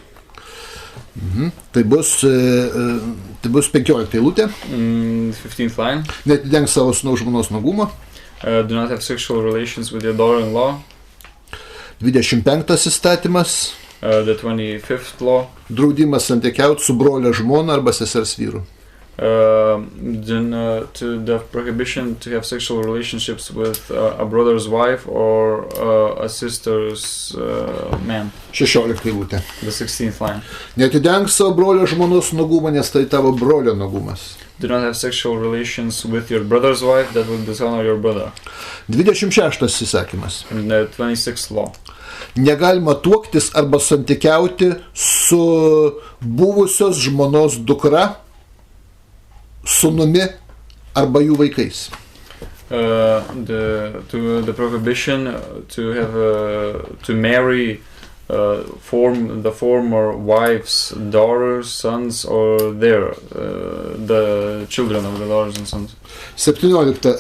Tai bus 15 eilutė. 15th line. Netidenk savo sūnaus žmonos nuogumo. Do not have sexual relations with your daughter-in-law. 25 įstatymas. The 25th law. Draudimas santykiauti su brolio žmona arba sesers vyru. To the prohibition to have sexual relationships with a brother's wife or a sister's man. 16 eilutė. The 16th line. Netidenk savo brolio žmonos nuogumą, nes tai tavo brolio nuogumas. Do not have sexual relations with your brother's wife, that will dishonor your brother. 26 įsakymas. And the 26th law. Negalima tuoktis arba santykiauti su buvusios žmonos dukra, sūnumi arba jų vaikais. The prohibition to marry the former wife's daughters, sons, or the children of the daughters and sons. 17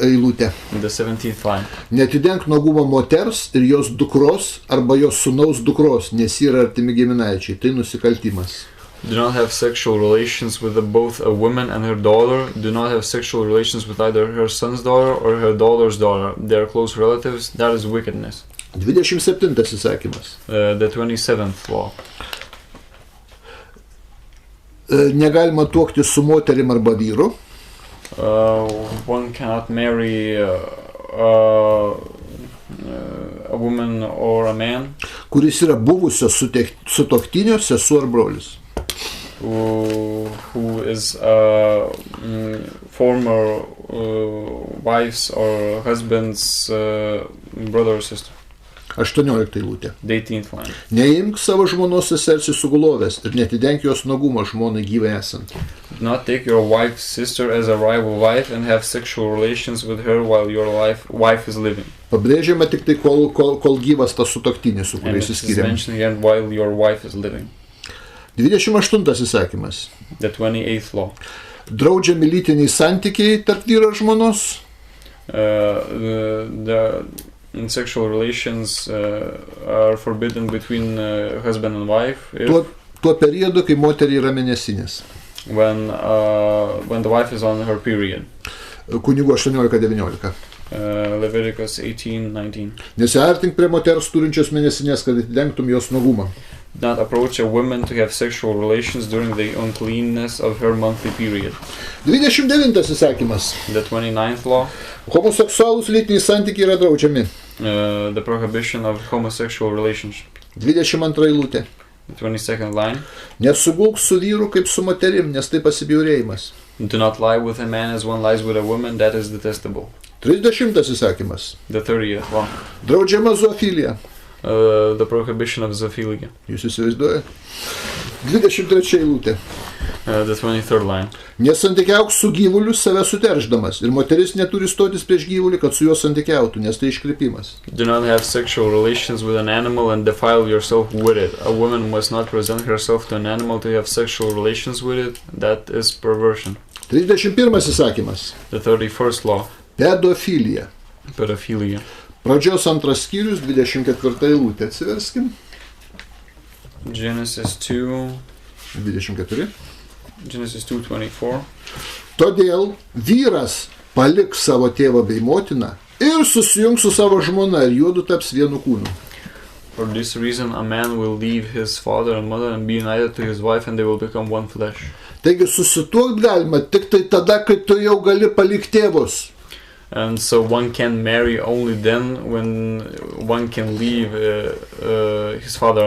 eilutė. The 17th line. Netidenk nuogumo moters ir jos dukros arba jos sūnaus dukros, nes yra artimi giminaičiai. Tai nusikaltimas. Do not have sexual relations with both a woman and her daughter. Do not have sexual relations with either her son's daughter or her daughter's daughter. They are close relatives. That is wickedness. 27 įsakymas. The 27th law. Negalima tuoktis su moterim arba vyru. One cannot marry a woman or a man. Kuris yra buvusio sutuoktinio sesuo ar brolis. Who is former wife's or husband's brother or sister. 18 eilutė. 18th line. Neimk savo žmonos sesers į sugulovės ir netidenk jos nuogumo žmonai gyvai esant. Do not take your wife's sister as a rival wife and have sexual relations with her while your wife is living. Pabrėžiama tik tai, kol gyvas tas sutuoktinis, su kuriais And it is įskiriam. mentioned again while your wife is living. 28 įsakymas. The 28th law. Draudžiami lytiniai santykiai tarp vyro ir žmonos. The sexual relations are forbidden between husband and wife Tuo periodu, kai moteriai yra mėnesinės. when the wife is on her period. Kunigų 18-19. Leviticus 18:19. Nesiartink prie moters turinčios mėnesinės, kad atidengtum jos nuogumą. Do not approach a woman to have sexual relations during the uncleanness of her monthly period. 29 įsakymas. The 29th law. Homoseksualūs lytiniai santykiai yra draudžiami. The prohibition of homosexual relationship. 22 eilutė. The 22nd line. Nesugulk su vyru kaip su moterim, nes tai pasibjaurėjimas. Do not lie with a man as one lies with a woman, that is detestable. 30 įsakymas. The 30th law. Draudžiama zoofilija. The prohibition of zoophilia. Jūs įsivaizduojate? 23 eilutė. The 23rd line. Nesantykiauk su gyvuliu save suterždamas. Ir moteris neturi stotis prieš gyvulį, kad su juo santykiautų, nes tai iškrypimas. Do not have sexual relations with an animal and defile yourself with it. A woman must not present herself to an animal to have sexual relations with it. That is perversion. 31 įsakymas. The 31st law. Pedofilija. Pedophilia. Pradžios 2 skyrius, 24 eilutė. Atsiverskim. Genesis 2. 24. Genesis 2:24. Todėl vyras paliks savo tėvą bei motiną ir susijungs su savo žmona ir juodu taps vienu kūnu. For this reason, a man will leave his father and mother and be united to his wife, and they will become one flesh. Taigi susituokt galima tik tai tada, kai tu jau gali palikti tėvus. And so one can marry only then when one can leave his father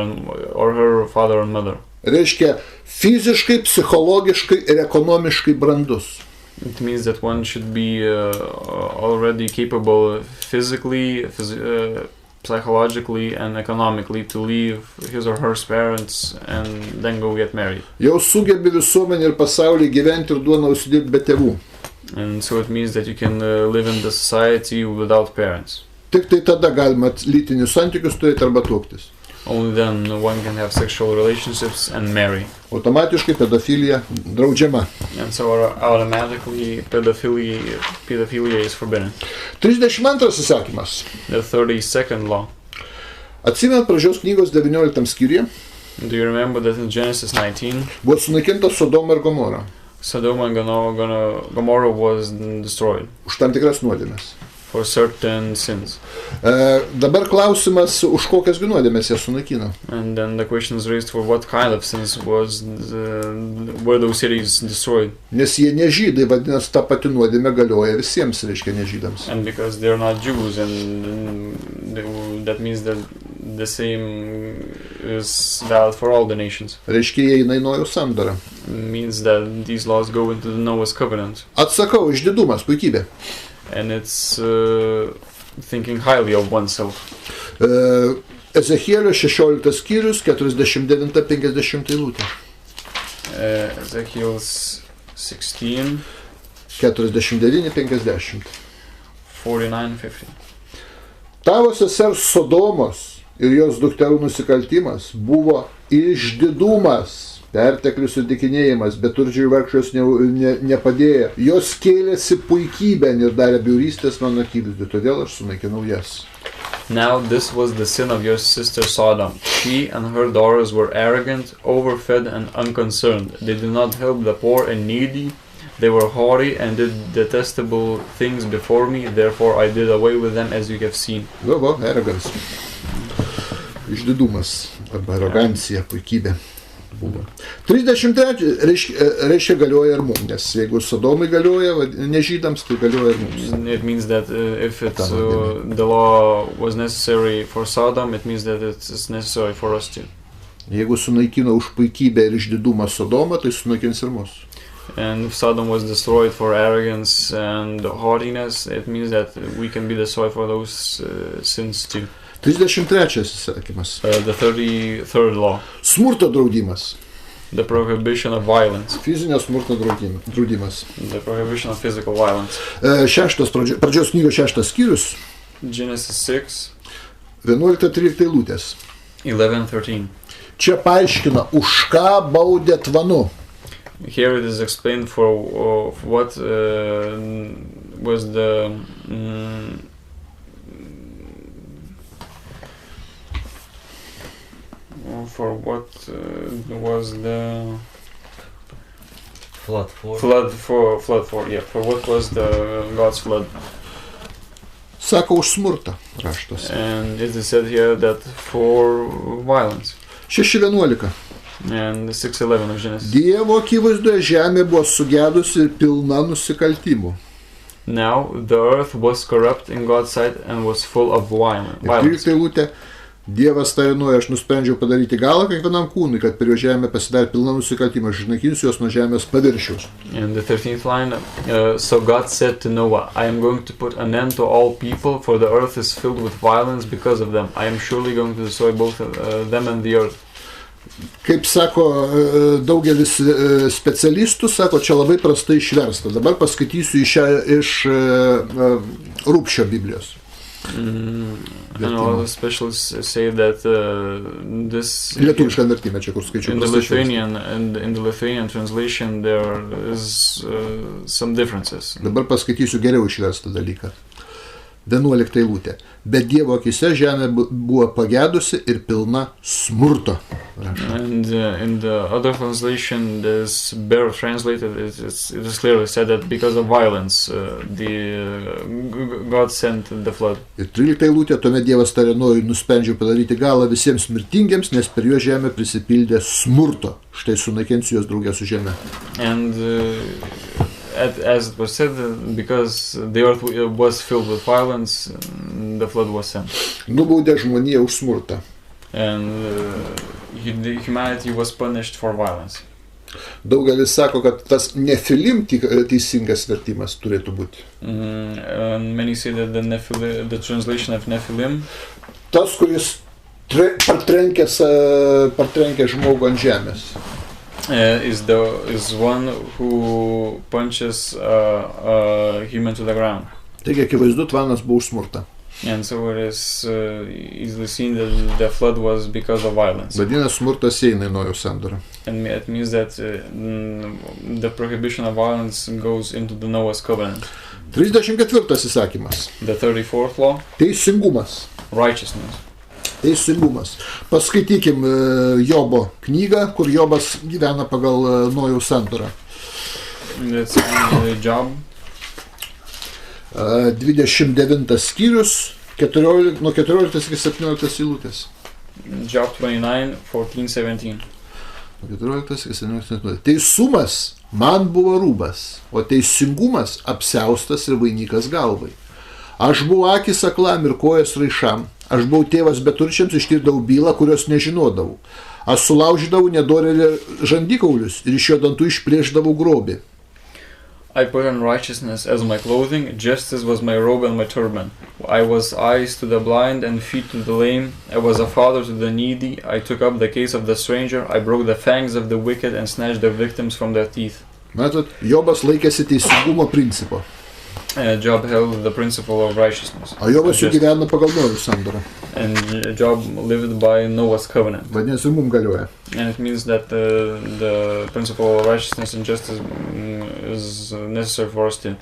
or her father and mother. Reiškia, fiziškai, psichologiškai ir ekonomiškai brandus. It means that one should be already capable physically, psychologically and economically to leave his or her parents and then go get married. Jau sugebi visuomenį ir pasaulį gyventi ir duoną užsidirbti be tėvų. And so it means that you can live in the society without parents. Tik tai tada galima lytinius santykius turėti arba tuoktis. Only then one can have sexual relationships and marry. Automatiškai pedofilija draudžiama. And so automatically pedophilia is forbidden. 32 įsakymas. The 32nd law. Atsimenat pradžios knygos 19 skyriuje? Do you remember that in Genesis 19? Buvo sunaikinta Sodoma ir Gomora. Sodom and Gomorrah was destroyed Už tam tikras nuodėmes. for certain sins. Dabar klausimas, už kokias nuodėmes jie sunaikino. And then the question is raised for what kind of sins were those cities destroyed. Nes jie nežydai, vadinasi, ta pati nuodėmė galioja visiems, reiškia nežydams. And because they're not Jews, and that means that the same is valid for all the nations. Reiškia, jie eina į Nojaus sandorą. Means that these laws go into the Noah's covenant. Atsakau, išdidumas, puikybė. And it's thinking highly of oneself. Ezechielio 16 skyrius, 49-50 eilutė. Ezekiel 16, 49-50. 49-50. Tavo sesers Sodomos ir jos dukterų nusikaltimas buvo išdidumas, perteklius ir dykinėjimas, bet turčiai vargšos nepadėjo. Jos kėlėsi puikybėn ir darė bjaurystės mano akivaizdoj, todėl aš sunaikinau jas. Now this was the sin of your sister Sodom. She and her daughters were arrogant, overfed and unconcerned. They did not help the poor and needy. They were haughty and did detestable things before me. Therefore I did away with them, as you have seen. Arrogance. Išdidumas arba arogancija, puikybė. 33 reiškia galioja ir mums, nes jeigu Sodomai galioja nežydams, tai galioja ir mums. It means that if it's, the law was necessary for Sodom, it means that it's necessary for us too. Jeigu sunaikino už puikybę ir išdidumą Sodomą, tai sunaikins ir mus. And if Sodom was destroyed for arrogance and haughtiness, it means that we can be destroyed for those sins too. 33 įsakymas. The 33rd law. Smurto draudimas. The prohibition of violence. Fizinio smurto draudimas. The prohibition of physical violence. Pradžios knygos 6 skyrius. Genesis 6. 11-13 eilutės. 11-13. Čia paaiškina, už ką baudė tvanu. Here it is explained for what was the for what was the flood for what was the God's flood. Sako už smurtą raštas. And it is said here that for violence. 6:11. And 6:11 of Genesis. Dievo akivaizdoje žemė buvo sugedusi ir pilna nusikaltimų. Now the earth was corrupt in God's sight and was full of violence. 13 eilutė. Dievas tarė Noe, aš nusprendžiau padaryti galą kiekvienam kūnui, kad per jo žemę pasidarė pilna nusikaltimų, aš išnaikinsiu juos nuo žemės paviršiaus. In the 13th line, so God said to Noah, I am going to put an end to all people, for the earth is filled with violence because of them. I am surely going to destroy both them and the earth. Kaip sako daugelis specialistų, sako, čia labai prastai išversta. Dabar paskaitysiu iš Rūpščio Biblijos. And all the specialists say that this lietuvišką vertimą čia, kur skaičiu. In the Lithuanian translation there is some differences. Dabar paskaitysiu geriau išverstą dalyką. 11 eilutė. Bet Dievo akise žemė buvo pagedusi ir pilna smurto. And in the other translation, this better translated, it is clearly said that because of violence, God sent the flood. Ir 13 eilutė, tuomet Dievas tarė Noe, nusprendžiau padaryti galą visiems mirtingiems, nes per jo žemę prisipildė smurto. Štai sunaikinsiu juos draugę su žeme. And as it was said, because the earth was filled with violence, the flood was sent. Nubaudė žmoniją už smurtą. And humanity was punished for violence. Daugelis sako, kad tas nefilim teisingas vertimas turėtų būti. And many say that the translation of Nephilim, tas, kuris partrenkia žmogų ant žemės. Is one who punches a human to the ground. Taigi akivaizdu, tvanas buvo už smurtą. And so it is easily seen that the flood was because of violence. Vadinasi, smurtas eina į Nojaus sandorą. And it means that the prohibition of violence goes into the Noah's covenant. 34 įsakymas. The 34th law. Teisingumas. Righteousness. Teisingumas. Paskaitykim Jobo knygą, kur Jobas gyvena pagal Nojaus sandorą. That's Job. 29 skyrius, nuo 14 iki 17 eilutės. Job 29, 14, 17. Nuo 14 iki 17 eilutės. Teisumas man buvo rūbas, o teisingumas apsiaustas ir vainikas galvai. Aš buvau akis aklam ir kojas raišam. Aš buvau tėvas beturčiams, ištirdavau bylą, kurios nežinodavau. Aš sulaužydavau nedorėlį žandikaulius ir iš jo dantų išplėšdavau grobį. I put on righteousness as my clothing, justice was my robe and my turban. I was eyes to the blind and feet to the lame. I was a father to the needy. I took up the case of the stranger. I broke the fangs of the wicked and snatched their victims from their teeth. Matot, Jobas laikėsi teisingumo principo. Job held the principle of righteousness. O Jobas jau gyveno pagal Nojaus sandorą. And Job lived by Noah's covenant. Vadinasi, mums galioja. And it means that the principle of righteousness and justice is necessary for us too.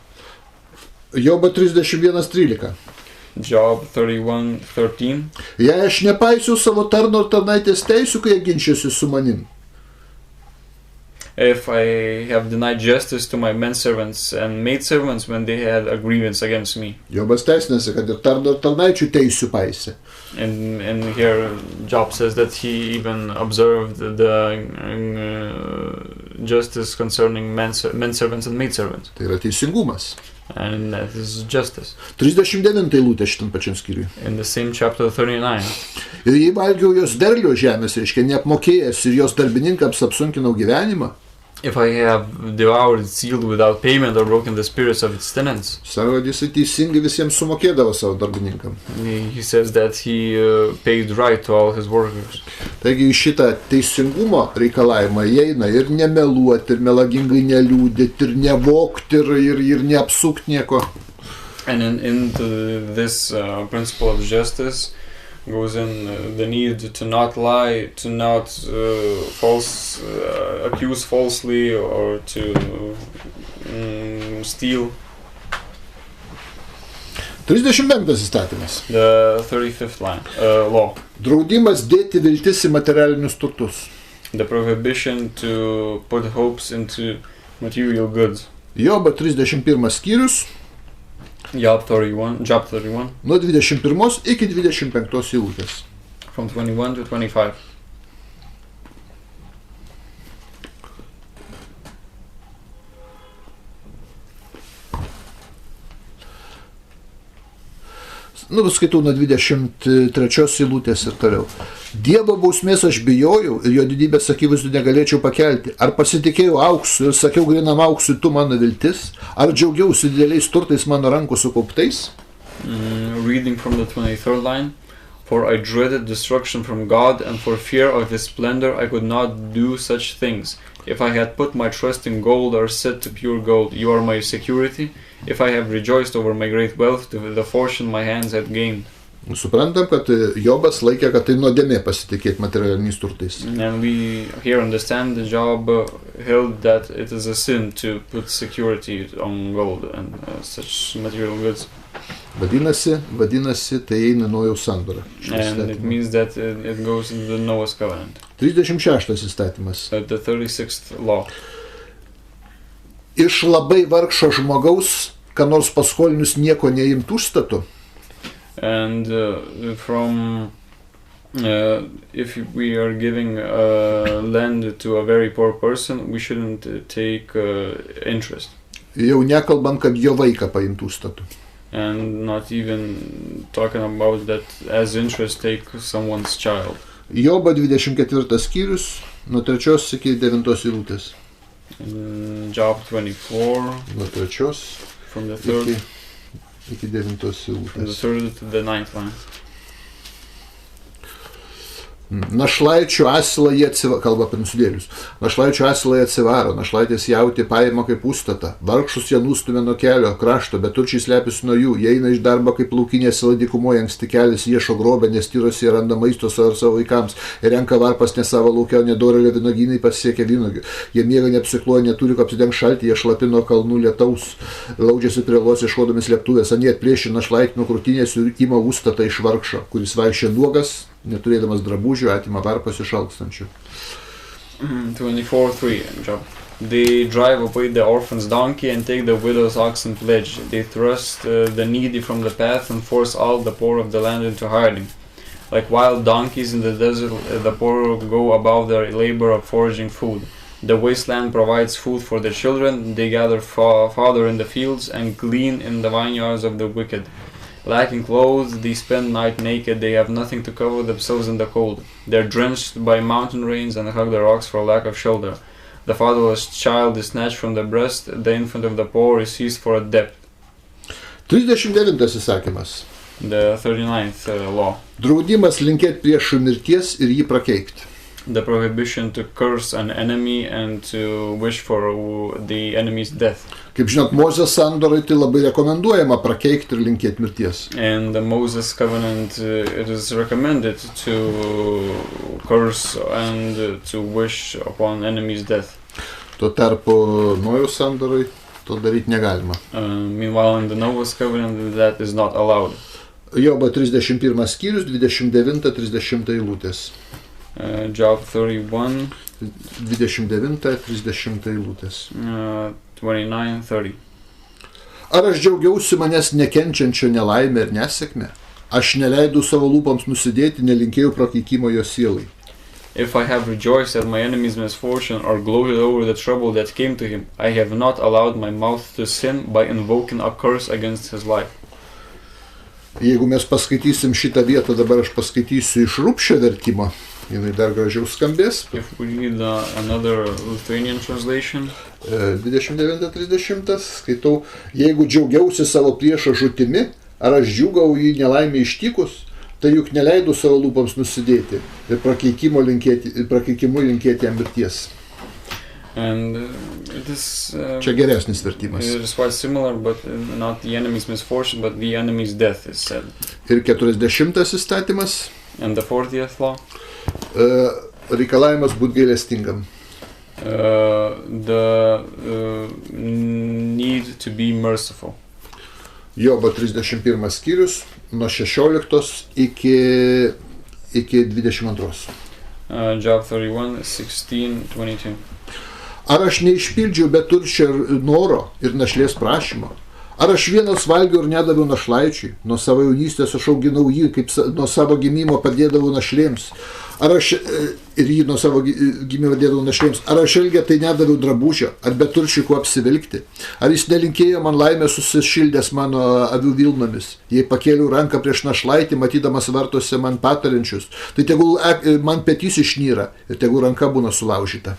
Jobo 31:13. Job 31:13. Jei aš nepaisiu savo tarno ir tarnaitės teisių, kai jie ginčiasi su manim. If I have denied justice to my menservants and maidservants when they had a grievance against me. Jobas teisinasi, kad ir tarno ir tarnaičių teisių paisė. And here Job says that he even observed the justice concerning menservants and maidservants. Tai yra teisingumas. And that is justice. 39 eilutė šitam pačiam skyriui. In the same chapter 39. Ir jei valgiau jos derlių žemės, reiškia neapmokėjęs ir jos darbininkams apsunkinau gyvenimą. If I have devoured its yield without payment or broken the spirits of its tenants. Sako, kad jisai teisingai visiems sumokėdavo savo darbininkam. He says that he paid right to all his workers. Taigi į šitą teisingumo reikalavimą įeina ir nemeluoti, ir melagingai neliūdėti, ir nevokti, ir neapsukti nieko. And into this principle of justice goes in the need to not lie, to not accuse falsely, or to steal. 35 įstatymas. The 35th law. Draudimas dėti viltis į materialinius turtus. The prohibition to put hopes into material goods. Jobo 31 skyrius. Job 31. Nuo 21 iki 25 eilutės. From 21 to 25. Skaitau nuo 23 eilutės ir toliau. Dievo bausmės aš bijojau ir jo didybės akivaizdų negalėčiau pakelti. Ar pasitikėjau auksu ir sakiau grynam auksui, tu mano viltis? Ar džiaugiausi dideliais turtais mano rankų sukauptais? Reading from the 23rd line. For I dreaded destruction from God, and for fear of his splendor I could not do such things. If I had put my trust in gold or said to pure gold, you are my security. If I have rejoiced over my great wealth, the fortune my hands had gained. Suprantam, kad Jobas laikė, kad tai nuodėmė pasitikėti materialiniais turtais. And we here understand the Job held that it is a sin to put security on gold and such material goods. Vadinasi, tai eina Nojaus sandorą. And it means that it goes into the Noah's covenant. 36 įstatymas. The 36th law. Iš labai vargšo žmogaus, ką nors paskolinus nieko neimt užstatu. And from if we are giving land to a very poor person, we shouldn't take interest. Jau nekalbant, kad jo vaiką paimtų statu. And not even talking about that as interest take someone's child. Jobo 24 skyrius, nuo 3 iki 9 eilutės. Job 24, Nuo 3 from the 3rd, iki 9 from the eilutės. 3rd to the 9th line. Našlaičių asilą jie atsivaro, kalba apie nusidėlius. Našlaičių asilą jie atsivaro, našlaitės jauti paima kaip užstatą. Vargšus jie nustumė nuo kelio krašto, bet turčiai slepiasi nuo jų. Jie eina iš darbo kaip laukinė sila dykumoje, anksti kelias ieško grobę, nes tyrosi ir randa maisto savo vaikams. Ir renka varpas ne savo laukia, nedorelio vynogynai pasiekia vynogių. Jie miega neapsikloja, neturi ko apsidengti šaltį, jie šlapino kalnų lietaus. Laudžiasi prie los ieškodami slėptuvės, anie atplėšia našlaitį nuo krūtinės ir ima užstatą iš vargšo, kuris vaikščia nuogas, neturėdamas drabužių, atima varpas iš alkstančių. 24:3 Job. They drive away the orphan's donkey and take the widow's oxen pledge. They thrust the needy from the path and force all the poor of the land into hiding. Like wild donkeys in the desert, the poor go about their labor of foraging food. The wasteland provides food for their children. They gather fodder in the fields and glean in the vineyards of the wicked. Lacking clothes, they spend night naked. They have nothing to cover themselves in the cold. They're drenched by mountain rains and hug the rocks for lack of shelter. The fatherless child is snatched from the breast. The infant of the poor is seized for a debt. 39 įsakymas. The 39th law. Draudimas linkėti priešų mirties ir jį prakeikti. The prohibition to curse an enemy and to wish for the enemy's death. Kaip žinot, Mozės sandorai tai labai rekomenduojama prakeikti ir linkėti mirties. And the Moses covenant, it is recommended to curse and to wish upon enemy's death. Tuo tarpu Nojaus sandorai to daryti negalima. Meanwhile, in the Noah's covenant, that is not allowed. Jobo 31 skyrius, 29-30 eilutės. Job 31, 29-30 eilutės. 29-30. Ar aš džiaugiausi manęs nekenčiančio nelaimę ir nesėkmę? Aš neleidau savo lūpoms nusidėti, nelinkėjau prakeikimo jo sielai. If I have rejoiced at my enemy's misfortune or gloated over the trouble that came to him, I have not allowed my mouth to sin by invoking a curse against his life. Jeigu mes paskaitysim šitą vietą, dabar aš paskaitysiu iš Rupšio vertimo, jinai dar gražiau skambės. If we read another Lithuanian translation, 29-30 skaitau, jeigu džiaugiausi savo priešo žūtimi, ar aš džiūgau jį nelaimę ištikus, tai juk neleidau savo lūpoms nusidėti ir prakeikimu linkėti jam mirties. and it is Čia geresnis vertimas. it is quite similar, but not the enemy's misfortune, but the enemy's death is said. Ir 40 įstatymas, And the 40th law, reikalavimas būti gailestingam. the need to be merciful. Jobo 31 skyrius, nuo 16 iki 22. Job 31, 16, 22. Ar aš neišpildžiau beturčio noro ir našlės prašymo? Ar aš vienas valgiau ir nedaviau našlaičiui? Nuo savo jaunystės aš auginau jį, kaip nuo savo gimimo padėdavau našlėms. Ar aš ir jį nuo savo gimimo padėdavau našlėms? Ar aš elgetai nedaviau drabužio? Ar beturčiui kuo apsivilkti? Ar jis nelinkėjo man laimę susišildęs mano avių vilnomis? Jei pakėliau ranką prieš našlaitį, matydamas vartuose man patarinčius, tai tegul man petys išnyra ir tegul ranka būna sulaužyta.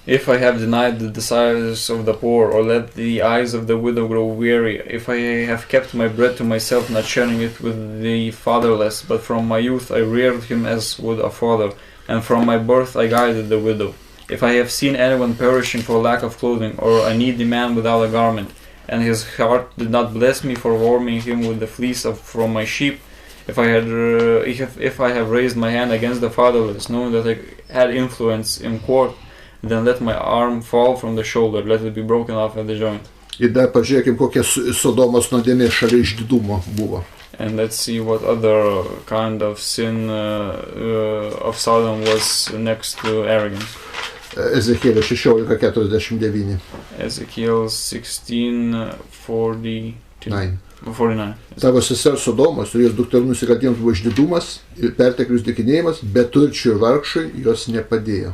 If I have denied the desires of the poor, or let the eyes of the widow grow weary, if I have kept my bread to myself, not sharing it with the fatherless, but from my youth I reared him as would a father, and from my birth I guided the widow. If I have seen anyone perishing for lack of clothing, or a needy man without a garment, and his heart did not bless me for warming him with the fleece from my sheep, if I have raised my hand against the fatherless, knowing that I had influence in court, then let my arm fall from the shoulder, let it be broken off at the joint. Ir dar pažiūrėkim, kokia Sodomos nuodėmė šalia išdidumo buvo. And let's see what other kind of sin of Sodom was next to arrogance. Ezekėlė 16:49. Ezekiel 16:49. Tavo sesers Sodomos ir jos dukterų nusikaltimams buvo išdidumas ir perteklius dykinėjimas, bet turčiui ir vargšui jos nepadėjo.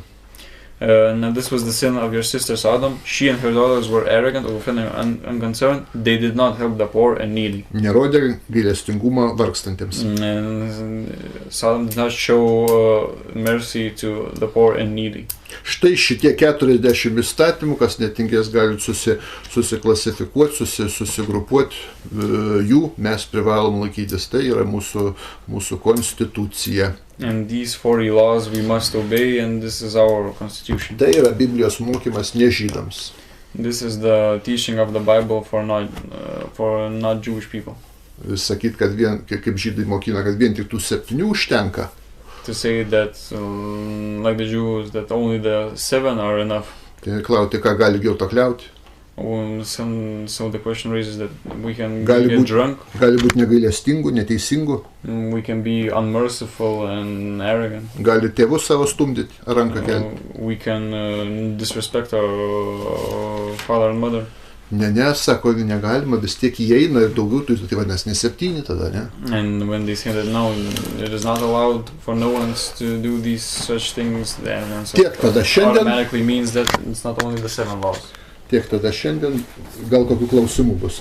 Now this was the sin of your sister Sodom. She and her daughters were arrogant, overflowing, unconcerned. They did not help the poor and needy. Nerodė gailestingumą vargstantiems. And Sodom did not show mercy to the poor and needy. Štai šitie 40 įstatymų, kas netingės gali susiklasifikuoti, susigrupuoti, jų mes privalom laikytis. Tai yra mūsų konstitucija. And these 40 laws we must obey, and this is our constitution. Tai yra Biblijos mokymas nežydams. This is the teaching of the Bible for not Jewish people. Sakyt, kad kaip žydai mokina, kad vien tik tų 7 užtenka. To say that, like the Jews, that only the 7 are enough. Tai klausti, ką gali geriau to kliauti. So the question raises that we can get drunk. Gali būti negailestingų, neteisingų. We can be unmerciful and arrogant. Gali tėvus savo stumdyti, ranką kelti. We can disrespect our father and mother. Ne, sako, negalima, vis tiek įeina ir daugiau, tai vadinasi, ne 7 tada, ne? And when they say that no, it is not allowed for no one to do these such things, then so tiek tada šiandien automatically means that it's not only the 7 laws. Tiek tada šiandien gal kokių klausimų bus.